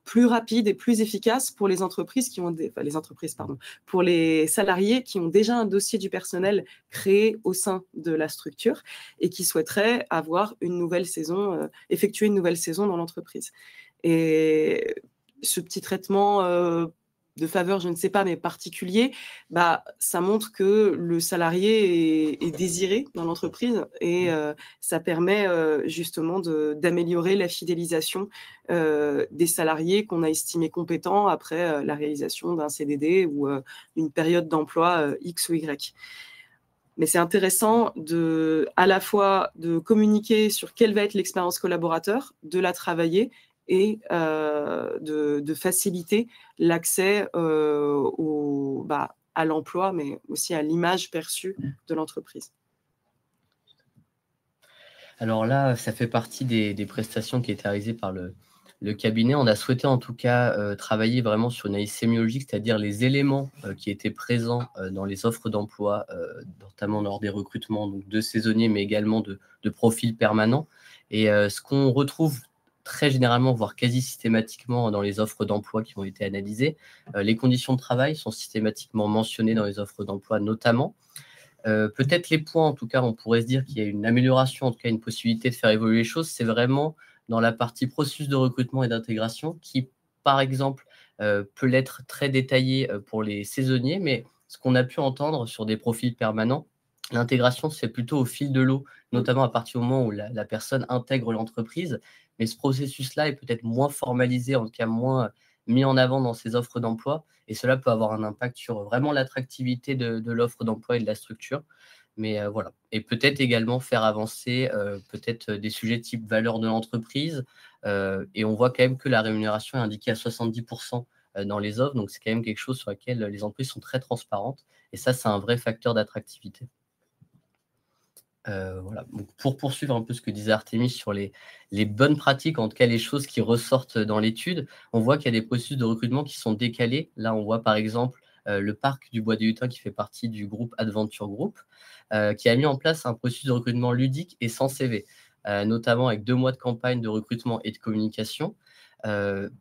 plus rapide et plus efficace pour les entreprises qui ont pour les salariés qui ont déjà un dossier du personnel créé au sein de la structure et qui souhaiteraient avoir effectuer une nouvelle saison dans l'entreprise. Et ce petit traitement de faveur, je ne sais pas, mais particulier, ça montre que le salarié est désiré dans l'entreprise et ça permet justement d'améliorer la fidélisation des salariés qu'on a estimés compétents après la réalisation d'un CDD ou d'une période d'emploi X ou Y. Mais c'est intéressant à la fois de communiquer sur quelle va être l'expérience collaborateur, de la travailler et de faciliter l'accès à l'emploi, mais aussi à l'image perçue de l'entreprise. Alors là, ça fait partie des prestations qui étaient réalisées par le le cabinet, on a souhaité en tout cas travailler vraiment sur une analyse sémiologique, c'est-à-dire les éléments qui étaient présents dans les offres d'emploi, notamment lors des recrutements donc de saisonniers, mais également de profils permanents. Et ce qu'on retrouve très généralement, voire quasi systématiquement dans les offres d'emploi qui ont été analysées, les conditions de travail sont systématiquement mentionnées dans les offres d'emploi notamment. Peut-être les points, en tout cas, on pourrait se dire qu'il y a une amélioration, en tout cas une possibilité de faire évoluer les choses, c'est vraiment dans la partie processus de recrutement et d'intégration qui, par exemple, peut l'être très détaillé pour les saisonniers, mais ce qu'on a pu entendre sur des profils permanents, l'intégration se fait plutôt au fil de l'eau, notamment à partir du moment où la personne intègre l'entreprise, mais ce processus-là est peut-être moins formalisé, en tout cas moins mis en avant dans ces offres d'emploi, et cela peut avoir un impact sur vraiment l'attractivité de l'offre d'emploi et de la structure. Mais voilà. Et peut-être également faire avancer peut-être des sujets type valeur de l'entreprise. Et on voit quand même que la rémunération est indiquée à 70% dans les offres. Donc, c'est quand même quelque chose sur lequel les entreprises sont très transparentes. Et ça, c'est un vrai facteur d'attractivité. Voilà. Donc, pour poursuivre un peu ce que disait Artémis sur les bonnes pratiques, en tout cas les choses qui ressortent dans l'étude, on voit qu'il y a des processus de recrutement qui sont décalés. Là, on voit par exemple le parc du Bois des Lutins qui fait partie du groupe Adventure Group, qui a mis en place un processus de recrutement ludique et sans CV, notamment avec 2 mois de campagne de recrutement et de communication.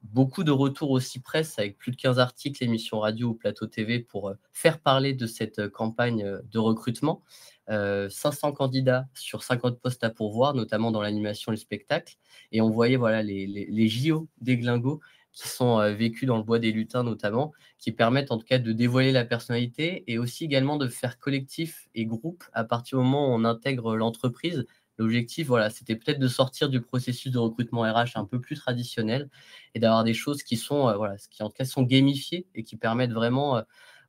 Beaucoup de retours aussi presse avec plus de 15 articles, émissions radio ou plateau TV pour faire parler de cette campagne de recrutement. 500 candidats sur 50 postes à pourvoir, notamment dans l'animation et le spectacle. Et on voyait voilà, les JO des Glingos qui sont vécus dans le Bois des Lutins notamment, qui permettent en tout cas de dévoiler la personnalité et aussi également de faire collectif et groupe à partir du moment où on intègre l'entreprise. L'objectif, voilà, c'était peut-être de sortir du processus de recrutement RH un peu plus traditionnel et d'avoir des choses qui sont, voilà, qui en tout cas sont gamifiées et qui permettent vraiment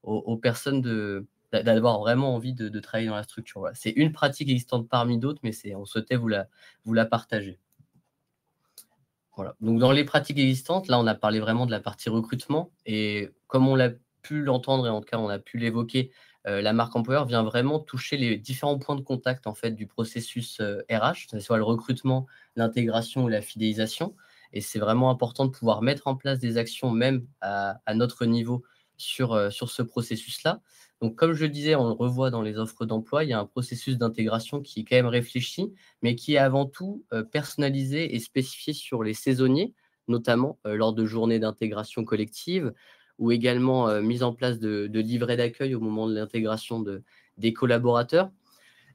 aux personnes d'avoir vraiment envie de travailler dans la structure. Voilà. C'est une pratique existante parmi d'autres, mais on souhaitait vous la partager. Voilà. Donc, dans les pratiques existantes, là, on a parlé vraiment de la partie recrutement. Et comme on l'a pu l'entendre, et en tout cas, on a pu l'évoquer, la marque employeur vient vraiment toucher les différents points de contact en fait, du processus RH, que ce soit le recrutement, l'intégration ou la fidélisation. Et c'est vraiment important de pouvoir mettre en place des actions, même à notre niveau, sur ce processus-là. Donc, comme je le disais, on le revoit dans les offres d'emploi, il y a un processus d'intégration qui est quand même réfléchi, mais qui est avant tout personnalisé et spécifié sur les saisonniers, notamment lors de journées d'intégration collective, ou également mise en place de livrets d'accueil au moment de l'intégration des collaborateurs.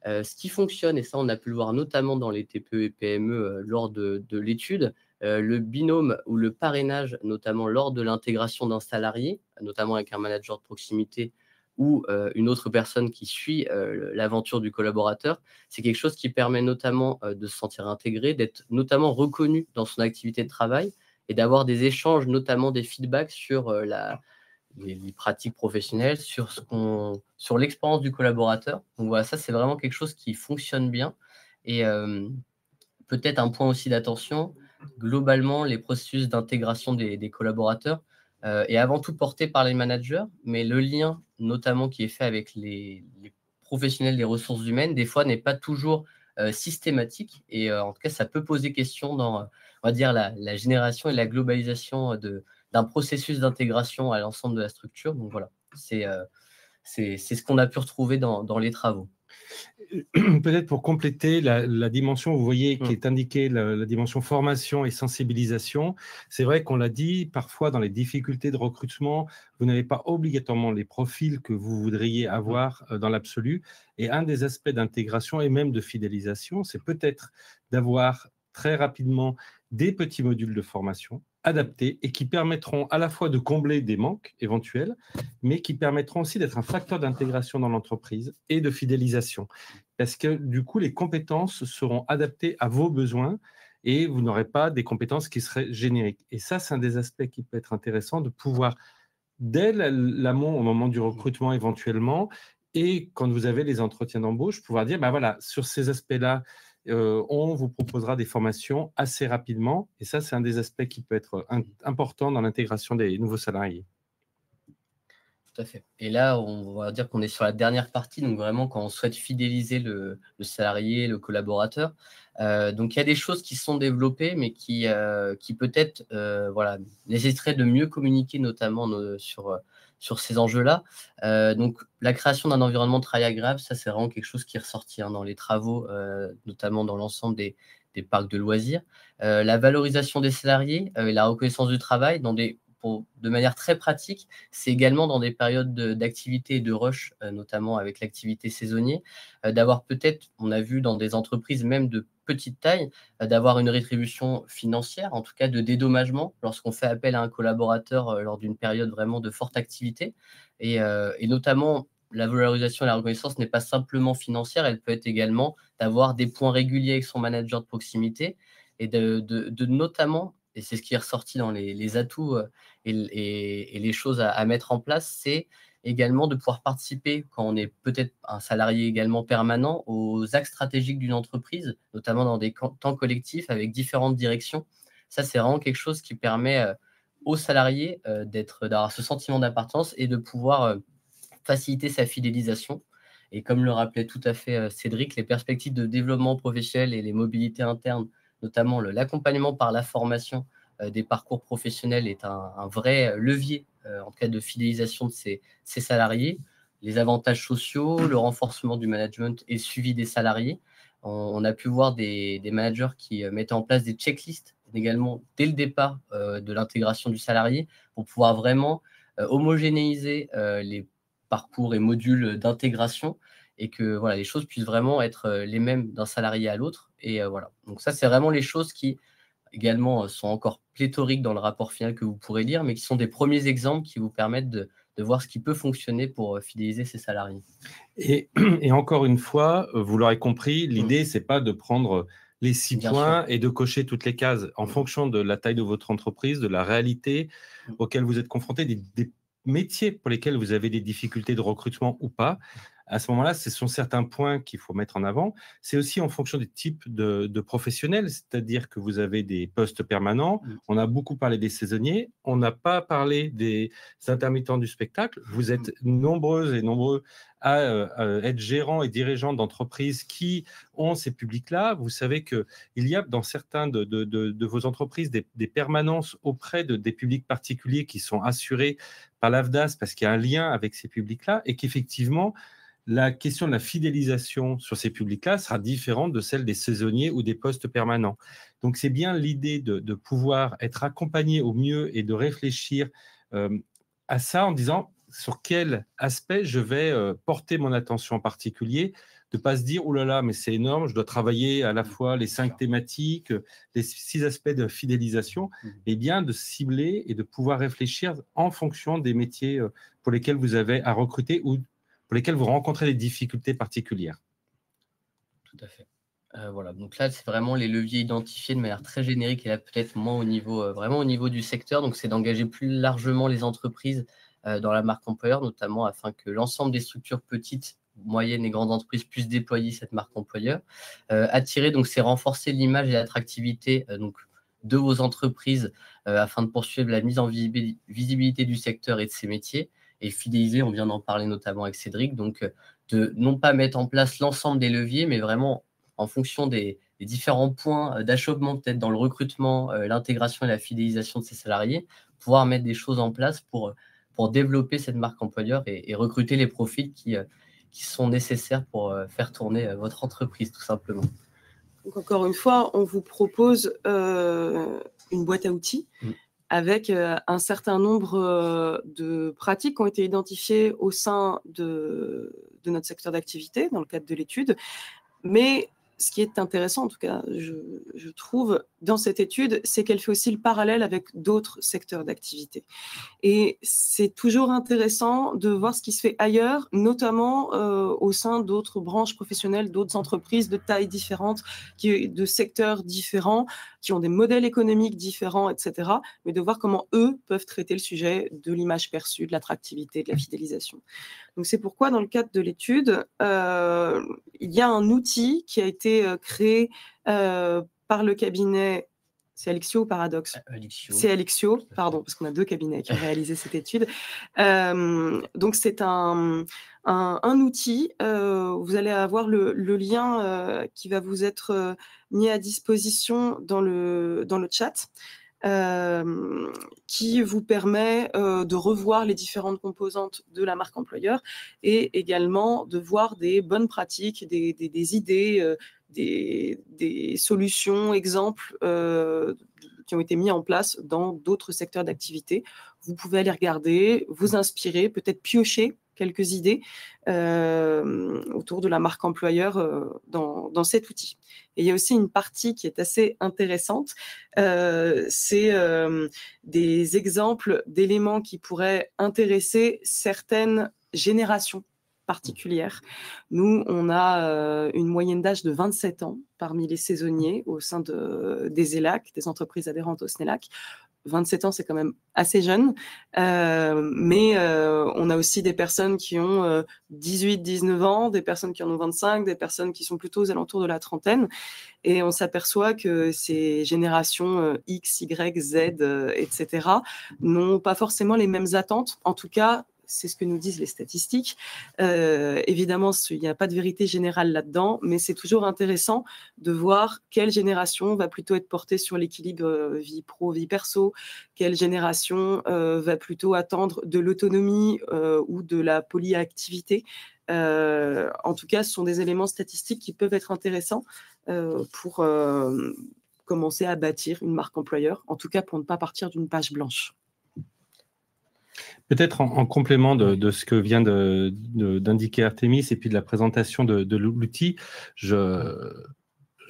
Ce qui fonctionne, et ça on a pu le voir notamment dans les TPE et PME lors de l'étude, le binôme ou le parrainage, notamment lors de l'intégration d'un salarié, notamment avec un manager de proximité ou une autre personne qui suit l'aventure du collaborateur, c'est quelque chose qui permet notamment de se sentir intégré, d'être notamment reconnu dans son activité de travail et d'avoir des échanges, notamment des feedbacks sur les pratiques professionnelles, sur l'expérience du collaborateur. Donc voilà, ça c'est vraiment quelque chose qui fonctionne bien. Et peut-être un point aussi d'attention, globalement, les processus d'intégration des collaborateurs est avant tout porté par les managers, mais le lien notamment qui est fait avec les professionnels des ressources humaines, des fois n'est pas toujours systématique. Et en tout cas, ça peut poser question dans, on va dire, la génération et la globalisation d'un processus d'intégration à l'ensemble de la structure. Donc voilà, c'est ce qu'on a pu retrouver dans les travaux. Peut-être pour compléter la dimension, vous voyez, qui est indiquée, la dimension formation et sensibilisation. C'est vrai qu'on l'a dit, parfois dans les difficultés de recrutement, vous n'avez pas obligatoirement les profils que vous voudriez avoir dans l'absolu. Et un des aspects d'intégration et même de fidélisation, c'est peut-être d'avoir très rapidement des petits modules de formation adaptés et qui permettront à la fois de combler des manques éventuels, mais qui permettront aussi d'être un facteur d'intégration dans l'entreprise et de fidélisation. Parce que du coup, les compétences seront adaptées à vos besoins et vous n'aurez pas des compétences qui seraient génériques. Et ça, c'est un des aspects qui peut être intéressant de pouvoir, dès l'amont, au moment du recrutement éventuellement, et quand vous avez les entretiens d'embauche, pouvoir dire, ben voilà, sur ces aspects-là, on vous proposera des formations assez rapidement. Et ça, c'est un des aspects qui peut être important dans l'intégration des nouveaux salariés. Tout à fait. Et là, on va dire qu'on est sur la dernière partie, donc vraiment quand on souhaite fidéliser le salarié, le collaborateur. Donc il y a des choses qui sont développées, mais qui peut-être voilà, nécessiteraient de mieux communiquer, notamment sur ces enjeux-là. Donc la création d'un environnement de travail agréable, ça c'est vraiment quelque chose qui est ressorti dans les travaux, notamment dans l'ensemble des parcs de loisirs. La valorisation des salariés et la reconnaissance du travail de manière très pratique, c'est également dans des périodes d'activité et de rush, notamment avec l'activité saisonnière, d'avoir peut-être, on a vu dans des entreprises même de petite taille, d'avoir une rétribution financière, en tout cas de dédommagement, lorsqu'on fait appel à un collaborateur lors d'une période vraiment de forte activité. Et notamment, la valorisation et la reconnaissance n'est pas simplement financière, elle peut être également d'avoir des points réguliers avec son manager de proximité et de notamment, et c'est ce qui est ressorti dans les atouts et les choses à mettre en place, c'est également de pouvoir participer, quand on est peut-être un salarié également permanent, aux axes stratégiques d'une entreprise, notamment dans des temps collectifs avec différentes directions. Ça, c'est vraiment quelque chose qui permet aux salariés d'avoir ce sentiment d'appartenance et de pouvoir faciliter sa fidélisation. Et comme le rappelait tout à fait Cédric, les perspectives de développement professionnel et les mobilités internes, notamment l'accompagnement par la formation des parcours professionnels est un vrai levier en cas de fidélisation de ces salariés. Les avantages sociaux, le renforcement du management et le suivi des salariés. On a pu voir des managers qui mettaient en place des checklists également dès le départ de l'intégration du salarié pour pouvoir vraiment homogénéiser les parcours et modules d'intégration et que voilà, les choses puissent vraiment être les mêmes d'un salarié à l'autre. Et voilà. Donc ça, c'est vraiment les choses qui également sont encore pléthoriques dans le rapport final que vous pourrez lire, mais qui sont des premiers exemples qui vous permettent de voir ce qui peut fonctionner pour fidéliser ses salariés. Et encore une fois, vous l'aurez compris, l'idée, c'est pas de prendre les 6 points et de cocher toutes les cases en fonction de la taille de votre entreprise, de la réalité auquel vous êtes confronté, des métiers pour lesquels vous avez des difficultés de recrutement ou pas. À ce moment-là, ce sont certains points qu'il faut mettre en avant. C'est aussi en fonction des types de professionnels, c'est-à-dire que vous avez des postes permanents. On a beaucoup parlé des saisonniers. On n'a pas parlé des intermittents du spectacle. Vous êtes nombreuses et nombreux à être gérants et dirigeants d'entreprises qui ont ces publics-là. Vous savez qu'il y a dans certains de vos entreprises des permanences auprès des publics particuliers qui sont assurés par l'AFDAS parce qu'il y a un lien avec ces publics-là et qu'effectivement, la question de la fidélisation sur ces publics-là sera différente de celle des saisonniers ou des postes permanents. Donc, c'est bien l'idée de pouvoir être accompagné au mieux et de réfléchir à ça en disant sur quel aspect je vais porter mon attention en particulier, de ne pas se dire « Oh là là, mais c'est énorme, je dois travailler à la fois les 5 thématiques, les 6 aspects de fidélisation », et bien de cibler et de pouvoir réfléchir en fonction des métiers pour lesquels vous avez à recruter ou pour lesquels vous rencontrez des difficultés particulières. Tout à fait. Voilà, donc là, c'est vraiment les leviers identifiés de manière très générique et là, peut-être moins vraiment au niveau du secteur. Donc, c'est d'engager plus largement les entreprises dans la marque employeur, notamment afin que l'ensemble des structures petites, moyennes et grandes entreprises puissent déployer cette marque employeur. Attirer, donc, c'est renforcer l'image et l'attractivité de vos entreprises afin de poursuivre la mise en visibilité du secteur et de ses métiers. Et fidéliser, on vient d'en parler notamment avec Cédric, donc de non pas mettre en place l'ensemble des leviers, mais vraiment en fonction des différents points d'achoppement peut-être dans le recrutement, l'intégration et la fidélisation de ses salariés, pouvoir mettre des choses en place pour développer cette marque employeur et recruter les profils qui sont nécessaires pour faire tourner votre entreprise, tout simplement. Donc, encore une fois, on vous propose une boîte à outils avec un certain nombre de pratiques qui ont été identifiées au sein de notre secteur d'activité dans le cadre de l'étude. Mais ce qui est intéressant, en tout cas, je trouve, dans cette étude, c'est qu'elle fait aussi le parallèle avec d'autres secteurs d'activité. Et c'est toujours intéressant de voir ce qui se fait ailleurs, notamment au sein d'autres branches professionnelles, d'autres entreprises de tailles différentes, de secteurs différents, qui ont des modèles économiques différents, etc. Mais de voir comment eux peuvent traiter le sujet de l'image perçue, de l'attractivité, de la fidélisation. Donc, c'est pourquoi, dans le cadre de l'étude, il y a un outil qui a été créé par le cabinet, C'est Alexio ou Paradoxe? Alexio. C'est Alexio, pardon, parce qu'on a 2 cabinets qui ont réalisé cette étude. Donc, c'est un outil. Vous allez avoir le lien qui va vous être mis à disposition dans le chat. Qui vous permet de revoir les différentes composantes de la marque employeur et également de voir des bonnes pratiques, des idées, des solutions, exemples qui ont été mis en place dans d'autres secteurs d'activité. Vous pouvez aller regarder, vous inspirer, peut-être piocher quelques idées autour de la marque employeur dans cet outil. Et il y a aussi une partie qui est assez intéressante, c'est des exemples d'éléments qui pourraient intéresser certaines générations particulières. Nous, on a une moyenne d'âge de 27 ans parmi les saisonniers au sein des ELAC, des entreprises adhérentes au SNELAC. 27 ans, c'est quand même assez jeune, mais on a aussi des personnes qui ont 18, 19 ans, des personnes qui en ont 25, des personnes qui sont plutôt aux alentours de la trentaine, et on s'aperçoit que ces générations X, Y, Z, etc., n'ont pas forcément les mêmes attentes, en tout cas, c'est ce que nous disent les statistiques. Évidemment, il n'y a pas de vérité générale là-dedans, mais c'est toujours intéressant de voir quelle génération va plutôt être portée sur l'équilibre vie pro, vie perso, quelle génération va plutôt attendre de l'autonomie ou de la polyactivité. En tout cas, ce sont des éléments statistiques qui peuvent être intéressants pour commencer à bâtir une marque employeur, en tout cas pour ne pas partir d'une page blanche. Peut-être en complément de ce que vient d'indiquer Artémis et puis de la présentation de l'outil, je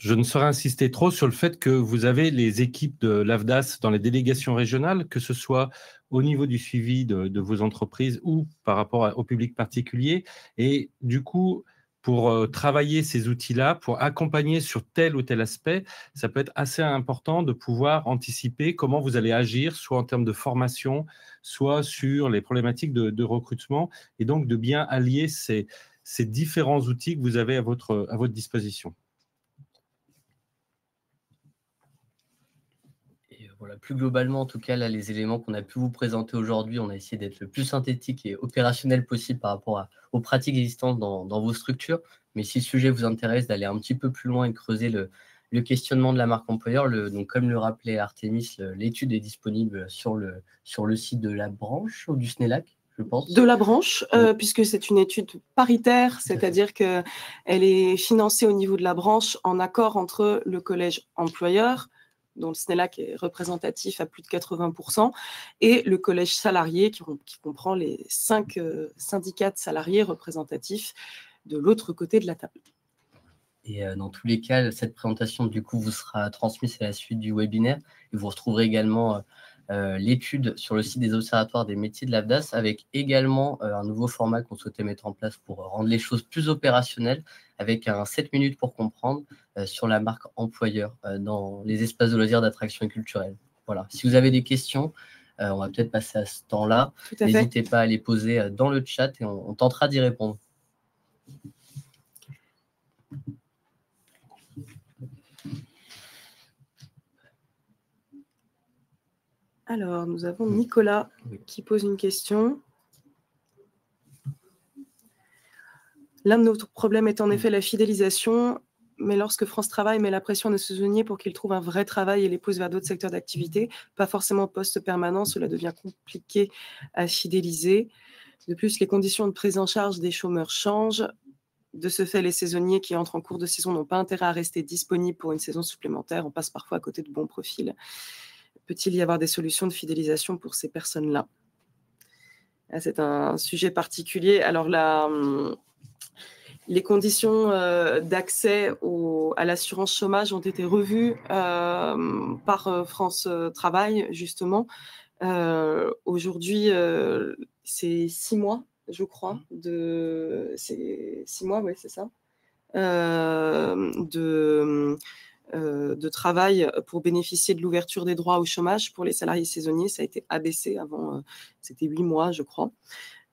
ne saurais insister trop sur le fait que vous avez les équipes de l'AFDAS dans les délégations régionales, que ce soit au niveau du suivi de vos entreprises ou par rapport au public particulier. Et du coup, pour travailler ces outils-là, pour accompagner sur tel ou tel aspect, ça peut être assez important de pouvoir anticiper comment vous allez agir, soit en termes de formation, soit sur les problématiques de recrutement, et donc de bien allier ces différents outils que vous avez à votre disposition. Et voilà, plus globalement, en tout cas, là, les éléments qu'on a pu vous présenter aujourd'hui, on a essayé d'être le plus synthétique et opérationnel possible par rapport aux pratiques existantes dans vos structures. Mais si le sujet vous intéresse, d'aller un petit peu plus loin et creuser le questionnement de la marque employeur, donc comme le rappelait Artémis, l'étude est disponible sur le site de la branche ou du SNELAC, je pense. De la branche, puisque c'est une étude paritaire, c'est-à-dire qu'elle est financée au niveau de la branche en accord entre le collège employeur, dont le SNELAC est représentatif à plus de 80%, et le collège salarié, qui comprend les 5 syndicats de salariés représentatifs de l'autre côté de la table. Et dans tous les cas, cette présentation, du coup, vous sera transmise à la suite du webinaire. Et vous retrouverez également l'étude sur le site des observatoires des métiers de l'AFDAS, avec également un nouveau format qu'on souhaitait mettre en place pour rendre les choses plus opérationnelles, avec un 7 minutes pour comprendre sur la marque employeur dans les espaces de loisirs, d'attraction et culturelle. Voilà. Si vous avez des questions, on va peut-être passer à ce temps-là. N'hésitez pas à les poser dans le chat et on tentera d'y répondre. Alors, nous avons Nicolas qui pose une question. L'un de nos problèmes est en effet la fidélisation, mais lorsque France Travail met la pression à nos saisonniers pour qu'ils trouvent un vrai travail et les pousse vers d'autres secteurs d'activité, pas forcément poste permanent, cela devient compliqué à fidéliser. De plus, les conditions de prise en charge des chômeurs changent. De ce fait, les saisonniers qui entrent en cours de saison n'ont pas intérêt à rester disponibles pour une saison supplémentaire. On passe parfois à côté de bons profils. Peut-il y avoir des solutions de fidélisation pour ces personnes-là? C'est un sujet particulier. Alors là, les conditions d'accès à l'assurance chômage ont été revues par France Travail, justement. Aujourd'hui, c'est 6 mois, je crois. C'est 6 mois, oui, c'est ça. De travail pour bénéficier de l'ouverture des droits au chômage pour les salariés saisonniers. Ça a été abaissé avant, c'était 8 mois, je crois.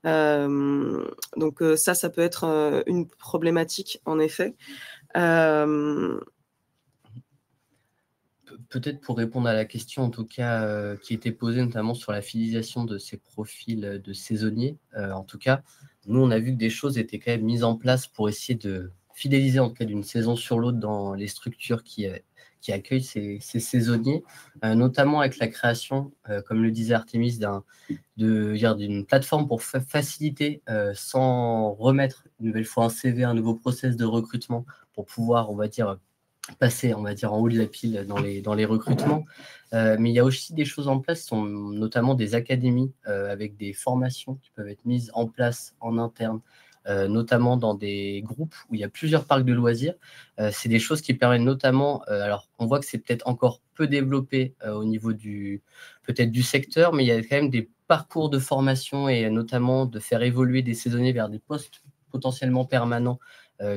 Donc ça peut être une problématique, en effet. Peut-être pour répondre à la question, en tout cas, qui était posée notamment sur la fidélisation de ces profils de saisonniers. En tout cas, nous, on a vu que des choses étaient quand même mises en place pour essayer de fidéliser, en tout cas, d'une saison sur l'autre dans les structures qui accueillent ces saisonniers, notamment avec la création, comme le disait Artémis, d'une plateforme pour faciliter, sans remettre une nouvelle fois un CV, un nouveau process de recrutement, pour pouvoir, on va dire, passer, on va dire, en haut de la pile dans les recrutements. Mais il y a aussi des choses en place, sont notamment des académies avec des formations qui peuvent être mises en place en interne, notamment dans des groupes où il y a plusieurs parcs de loisirs. C'est des choses qui permettent notamment, alors on voit que c'est peut-être encore peu développé au niveau peut-être du secteur, mais il y a quand même des parcours de formation et notamment de faire évoluer des saisonniers vers des postes potentiellement permanents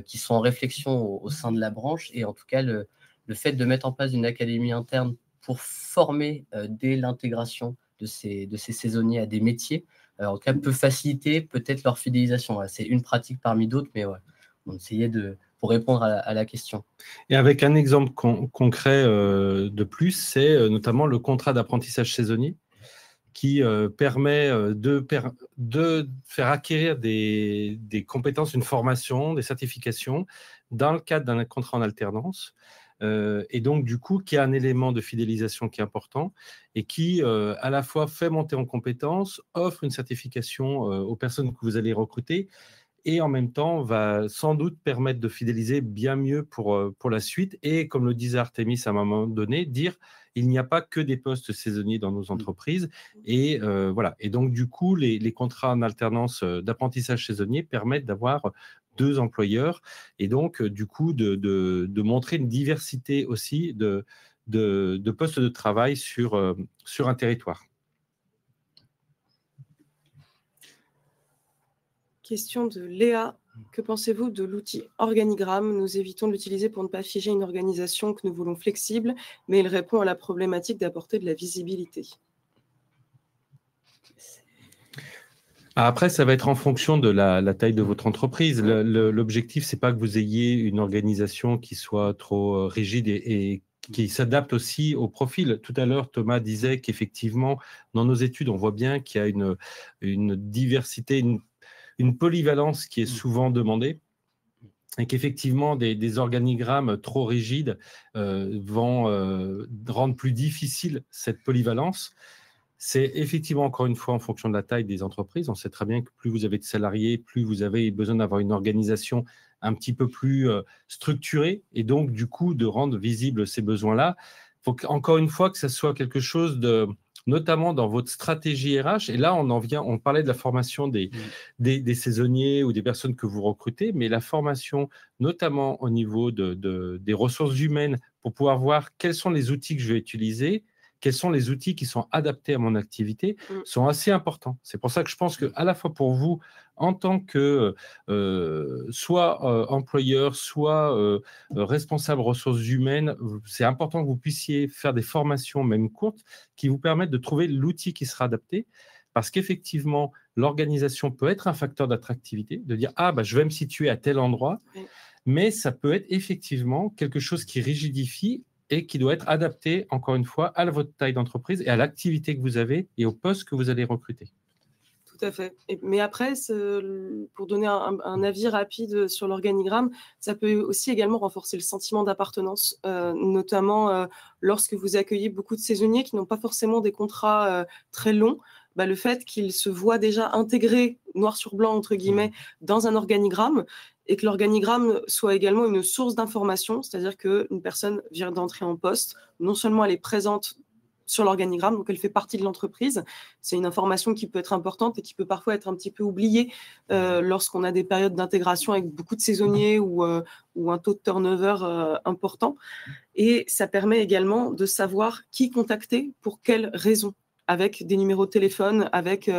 qui sont en réflexion au sein de la branche. Et en tout cas, le fait de mettre en place une académie interne pour former dès l'intégration de ces saisonniers à des métiers, en tout cas, peut faciliter peut-être leur fidélisation. Voilà, c'est une pratique parmi d'autres, mais ouais, on essayait pour répondre à la question. Et avec un exemple concret de plus, c'est notamment le contrat d'apprentissage saisonnier qui permet de faire acquérir des compétences, une formation, des certifications dans le cadre d'un contrat en alternance. Et donc, du coup, qui a un élément de fidélisation qui est important et qui, à la fois, fait monter en compétences, offre une certification aux personnes que vous allez recruter et en même temps va sans doute permettre de fidéliser bien mieux pour la suite. Et comme le disait Artémis à un moment donné, dire il n'y a pas que des postes saisonniers dans nos entreprises. Et voilà. Et donc, du coup, les contrats en alternance d'apprentissage saisonnier permettent d'avoir 2 employeurs et donc, du coup, de montrer une diversité aussi de postes de travail sur un territoire. Question de Léa. Que pensez-vous de l'outil organigramme? Nous évitons de l'utiliser pour ne pas figer une organisation que nous voulons flexible, mais il répond à la problématique d'apporter de la visibilité. Après, ça va être en fonction de la taille de votre entreprise. L'objectif, ce n'est pas que vous ayez une organisation qui soit trop rigide et qui s'adapte aussi au profil. Tout à l'heure, Thomas disait qu'effectivement, dans nos études, on voit bien qu'il y a une diversité, une polyvalence qui est souvent demandée et qu'effectivement, des organigrammes trop rigides vont rendre plus difficile cette polyvalence. C'est effectivement, encore une fois, en fonction de la taille des entreprises. On sait très bien que plus vous avez de salariés, plus vous avez besoin d'avoir une organisation un petit peu plus structurée et donc, du coup, de rendre visibles ces besoins-là. Il faut encore une fois que ça soit quelque chose de, notamment dans votre stratégie RH. Et là, on parlait de la formation des saisonniers ou des personnes que vous recrutez, mais la formation, notamment au niveau des ressources humaines, pour pouvoir voir quels sont les outils que je vais utiliser, quels sont les outils qui sont adaptés à mon activité, sont assez importants. C'est pour ça que je pense qu'à la fois pour vous, en tant que soit employeur, soit responsable ressources humaines, c'est important que vous puissiez faire des formations, même courtes, qui vous permettent de trouver l'outil qui sera adapté. Parce qu'effectivement, l'organisation peut être un facteur d'attractivité, de dire « Ah, bah, je vais me situer à tel endroit », mais ça peut être effectivement quelque chose qui rigidifie et qui doit être adapté, encore une fois, à votre taille d'entreprise et à l'activité que vous avez et au poste que vous allez recruter. Tout à fait. Mais après, pour donner un avis rapide sur l'organigramme, ça peut aussi également renforcer le sentiment d'appartenance, notamment lorsque vous accueillez beaucoup de saisonniers qui n'ont pas forcément des contrats très longs. Bah, le fait qu'ils se voient déjà intégrés, noir sur blanc, entre guillemets, dans un organigramme, et que l'organigramme soit également une source d'information, c'est-à-dire qu'une personne vient d'entrer en poste, non seulement elle est présente sur l'organigramme, donc elle fait partie de l'entreprise. C'est une information qui peut être importante et qui peut parfois être un petit peu oubliée lorsqu'on a des périodes d'intégration avec beaucoup de saisonniers ou un taux de turnover important. Et ça permet également de savoir qui contacter, pour quelles raisons, avec des numéros de téléphone, avec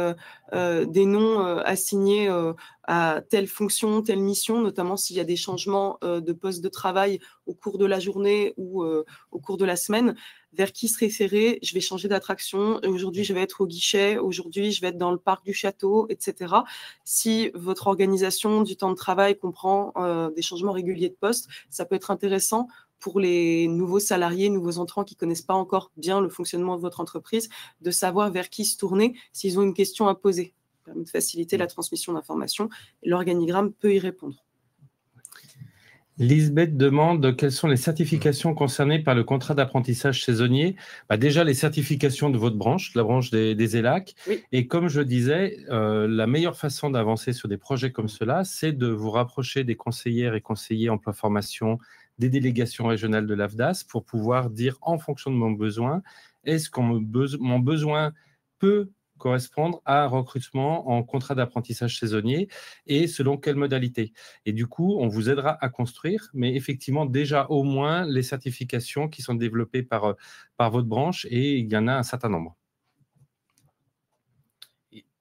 des noms assignés à telle fonction, telle mission, notamment s'il y a des changements de poste de travail au cours de la journée ou au cours de la semaine. Vers qui se référer? Je vais changer d'attraction. Aujourd'hui, je vais être au guichet. Aujourd'hui, je vais être dans le parc du château, etc. Si votre organisation du temps de travail comprend des changements réguliers de poste, ça peut être intéressant pour les nouveaux salariés, nouveaux entrants qui ne connaissent pas encore bien le fonctionnement de votre entreprise, de savoir vers qui se tourner s'ils ont une question à poser. Ça permet de faciliter la transmission d'informations et l'organigramme peut y répondre. Lisbeth demande quelles sont les certifications concernées par le contrat d'apprentissage saisonnier. Déjà, les certifications de votre branche, la branche des ELAC. Oui. Et comme je disais, la meilleure façon d'avancer sur des projets comme cela, c'est de vous rapprocher des conseillères et conseillers emploi-formation, des délégations régionales de l'AFDAS pour pouvoir dire en fonction de mon besoin, est-ce que mon besoin peut correspondre à un recrutement en contrat d'apprentissage saisonnier et selon quelle modalité. Et du coup, on vous aidera à construire, mais effectivement, déjà au moins les certifications qui sont développées par votre branche, et il y en a un certain nombre.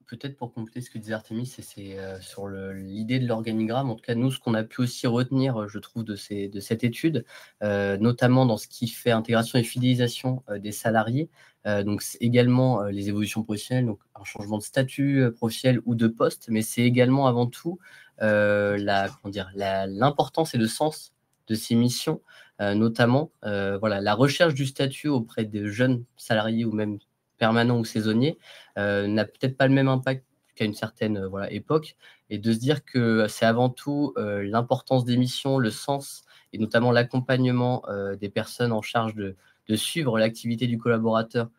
Peut-être pour compléter ce que disait Artémis, c'est sur l'idée de l'organigramme. En tout cas, nous, ce qu'on a pu aussi retenir, je trouve, de cette étude, notamment dans ce qui fait intégration et fidélisation des salariés, donc également les évolutions professionnelles, donc un changement de statut professionnel ou de poste, mais c'est également avant tout l'importance et le sens de ces missions, notamment la recherche du statut auprès des jeunes salariés ou même permanent ou saisonnier, n'a peut-être pas le même impact qu'à une certaine époque, et de se dire que c'est avant tout l'importance des missions, le sens, et notamment l'accompagnement des personnes en charge de suivre l'activité du collaborateur,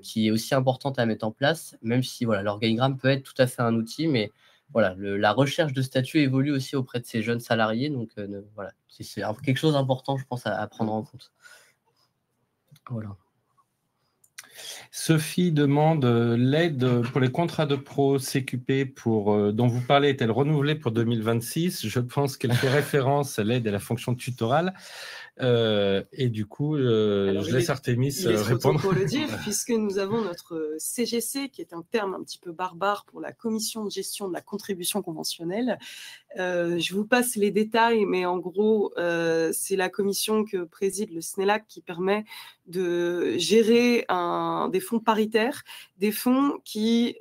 qui est aussi importante à mettre en place, même si l'organigramme peut être tout à fait un outil, mais la recherche de statut évolue aussi auprès de ces jeunes salariés, donc c'est quelque chose d'important, je pense, à prendre en compte. Voilà. Sophie demande l'aide pour les contrats de pro CQP dont vous parlez est-elle renouvelée pour 2026 ? Je pense qu'elle fait référence à l'aide à la fonction tutorale. Et du coup, je laisse Artémis répondre. Pour le dire, puisque nous avons notre CGC, qui est un terme un petit peu barbare pour la commission de gestion de la contribution conventionnelle. Je vous passe les détails, mais en gros, c'est la commission que préside le SNELAC qui permet de gérer des fonds paritaires, des fonds qui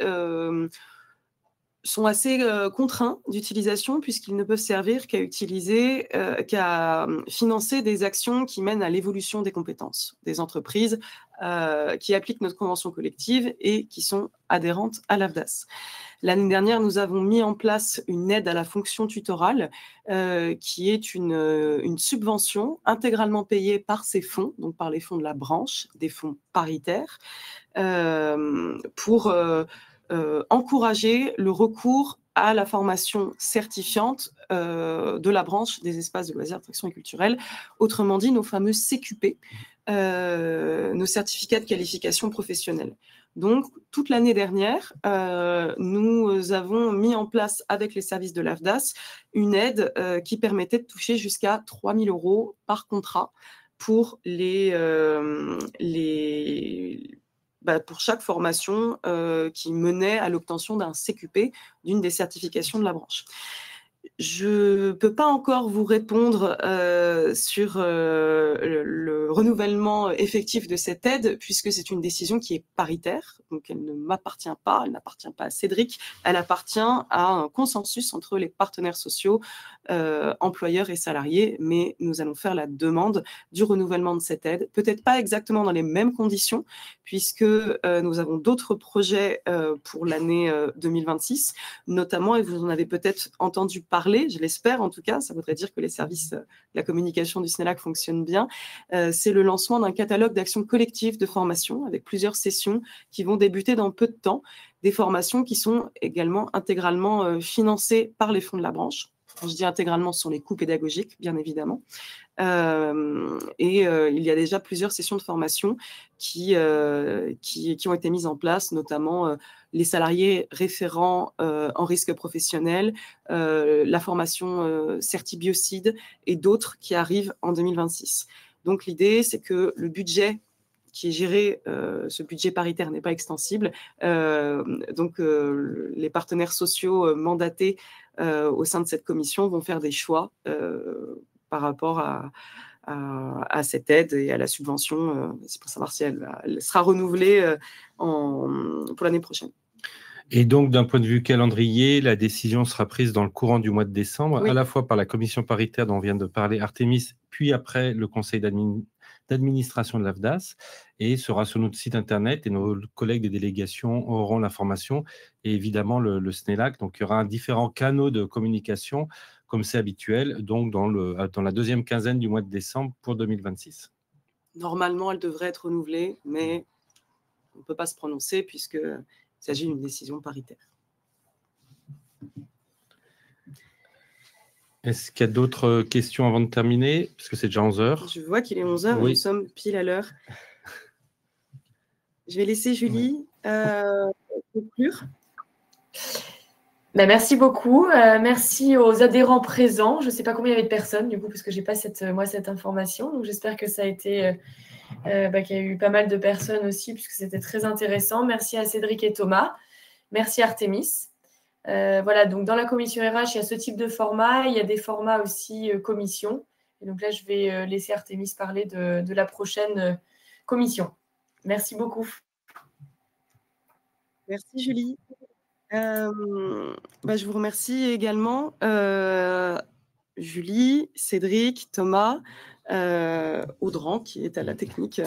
sont assez contraints d'utilisation puisqu'ils ne peuvent servir qu'à financer des actions qui mènent à l'évolution des compétences des entreprises qui appliquent notre convention collective et qui sont adhérentes à l'AFDAS. L'année dernière, nous avons mis en place une aide à la fonction tutorale qui est une subvention intégralement payée par ces fonds, donc par les fonds de la branche, des fonds paritaires, pour encourager le recours à la formation certifiante de la branche des espaces de loisirs, attractions et culturels, autrement dit nos fameux CQP, nos certificats de qualification professionnelle. Donc, toute l'année dernière, nous avons mis en place avec les services de l'AFDAS une aide qui permettait de toucher jusqu'à 3 000 € par contrat pour pour chaque formation qui menait à l'obtention d'un CQP, d'une des certifications de la branche. Je ne peux pas encore vous répondre sur le renouvellement effectif de cette aide, puisque c'est une décision qui est paritaire, donc elle ne m'appartient pas, elle n'appartient pas à Cédric, elle appartient à un consensus entre les partenaires sociaux, employeurs et salariés, mais nous allons faire la demande du renouvellement de cette aide, peut-être pas exactement dans les mêmes conditions, puisque nous avons d'autres projets pour l'année 2026, notamment, et vous en avez peut-être entendu parler, je l'espère en tout cas, ça voudrait dire que les services de la communication du SNELAC fonctionnent bien, c'est le lancement d'un catalogue d'actions collectives de formation avec plusieurs sessions qui vont débuter dans peu de temps, des formations qui sont également intégralement financées par les fonds de la branche. Quand je dis intégralement, ce sont les coûts pédagogiques, bien évidemment. Il y a déjà plusieurs sessions de formation qui ont été mises en place, notamment les salariés référents en risque professionnel, la formation Certibiocide et d'autres qui arrivent en 2026. Donc l'idée, c'est que le budget qui est géré, ce budget paritaire n'est pas extensible. Donc, les partenaires sociaux mandatés au sein de cette commission vont faire des choix par rapport à cette aide et à la subvention. C'est pour savoir si elle sera renouvelée pour l'année prochaine. Et donc, d'un point de vue calendrier, la décision sera prise dans le courant du mois de décembre, Oui. à la fois par la commission paritaire dont on vient de parler, Artémis, puis après le conseil d'administration de l'AFDAS, et sera sur notre site internet, et nos collègues des délégations auront l'information, et évidemment le SNELAC. Donc, il y aura différents canaux de communication, comme c'est habituel, donc dans la deuxième quinzaine du mois de décembre pour 2026. Normalement, elle devrait être renouvelée, mais on ne peut pas se prononcer puisqu'il s'agit d'une décision paritaire. Est-ce qu'il y a d'autres questions avant de terminer? Parce que c'est déjà 11h. Je vois qu'il est 11h, Oui. Nous sommes pile à l'heure. Je vais laisser Julie conclure. Merci beaucoup. Merci aux adhérents présents. Je ne sais pas combien il y avait de personnes, du coup, parce que je n'ai pas cette information. Donc, j'espère que ça a été, qu'il y a eu pas mal de personnes aussi, puisque c'était très intéressant. Merci à Cédric et Thomas. Merci Artémis. Voilà, donc dans la commission RH, il y a ce type de format. Il y a des formats aussi commission. Et donc là, je vais laisser Artémis parler de la prochaine commission. Merci beaucoup. Merci Julie. Je vous remercie également, Julie, Cédric, Thomas, Audran qui est à la technique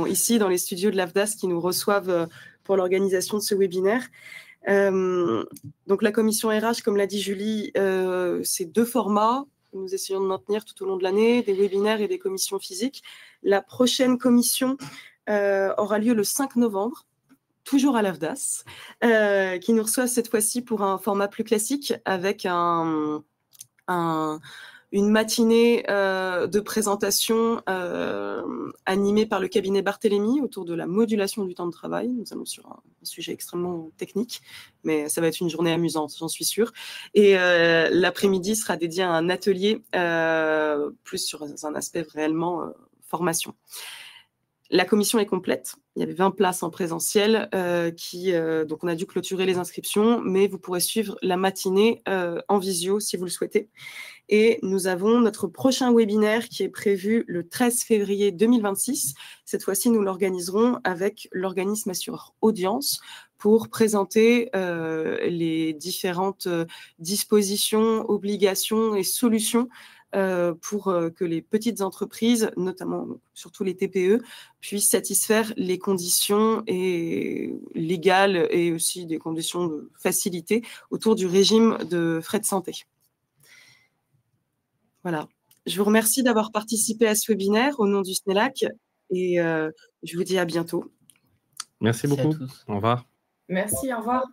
ici dans les studios de l'AFDAS qui nous reçoivent pour l'organisation de ce webinaire. Donc la commission RH, comme l'a dit Julie, c'est 2 formats que nous essayons de maintenir tout au long de l'année, des webinaires et des commissions physiques. La prochaine commission aura lieu le 5 novembre. Toujours à l'AFDAS, qui nous reçoit cette fois-ci pour un format plus classique avec une matinée de présentation animée par le cabinet Barthélemy autour de la modulation du temps de travail. Nous allons sur un sujet extrêmement technique, mais ça va être une journée amusante, j'en suis sûre. Et l'après-midi sera dédié à un atelier plus sur un aspect réellement formation. La commission est complète. Il y avait 20 places en présentiel, donc on a dû clôturer les inscriptions, mais vous pourrez suivre la matinée en visio si vous le souhaitez. Et nous avons notre prochain webinaire qui est prévu le 13 février 2026. Cette fois-ci, nous l'organiserons avec l'organisme assureur Audience pour présenter les différentes dispositions, obligations et solutions pour que les petites entreprises, notamment surtout les TPE, puissent satisfaire les conditions légales et aussi des conditions de facilité autour du régime de frais de santé. Voilà. Je vous remercie d'avoir participé à ce webinaire au nom du SNELAC et je vous dis à bientôt. Merci beaucoup. Au revoir. Merci, au revoir.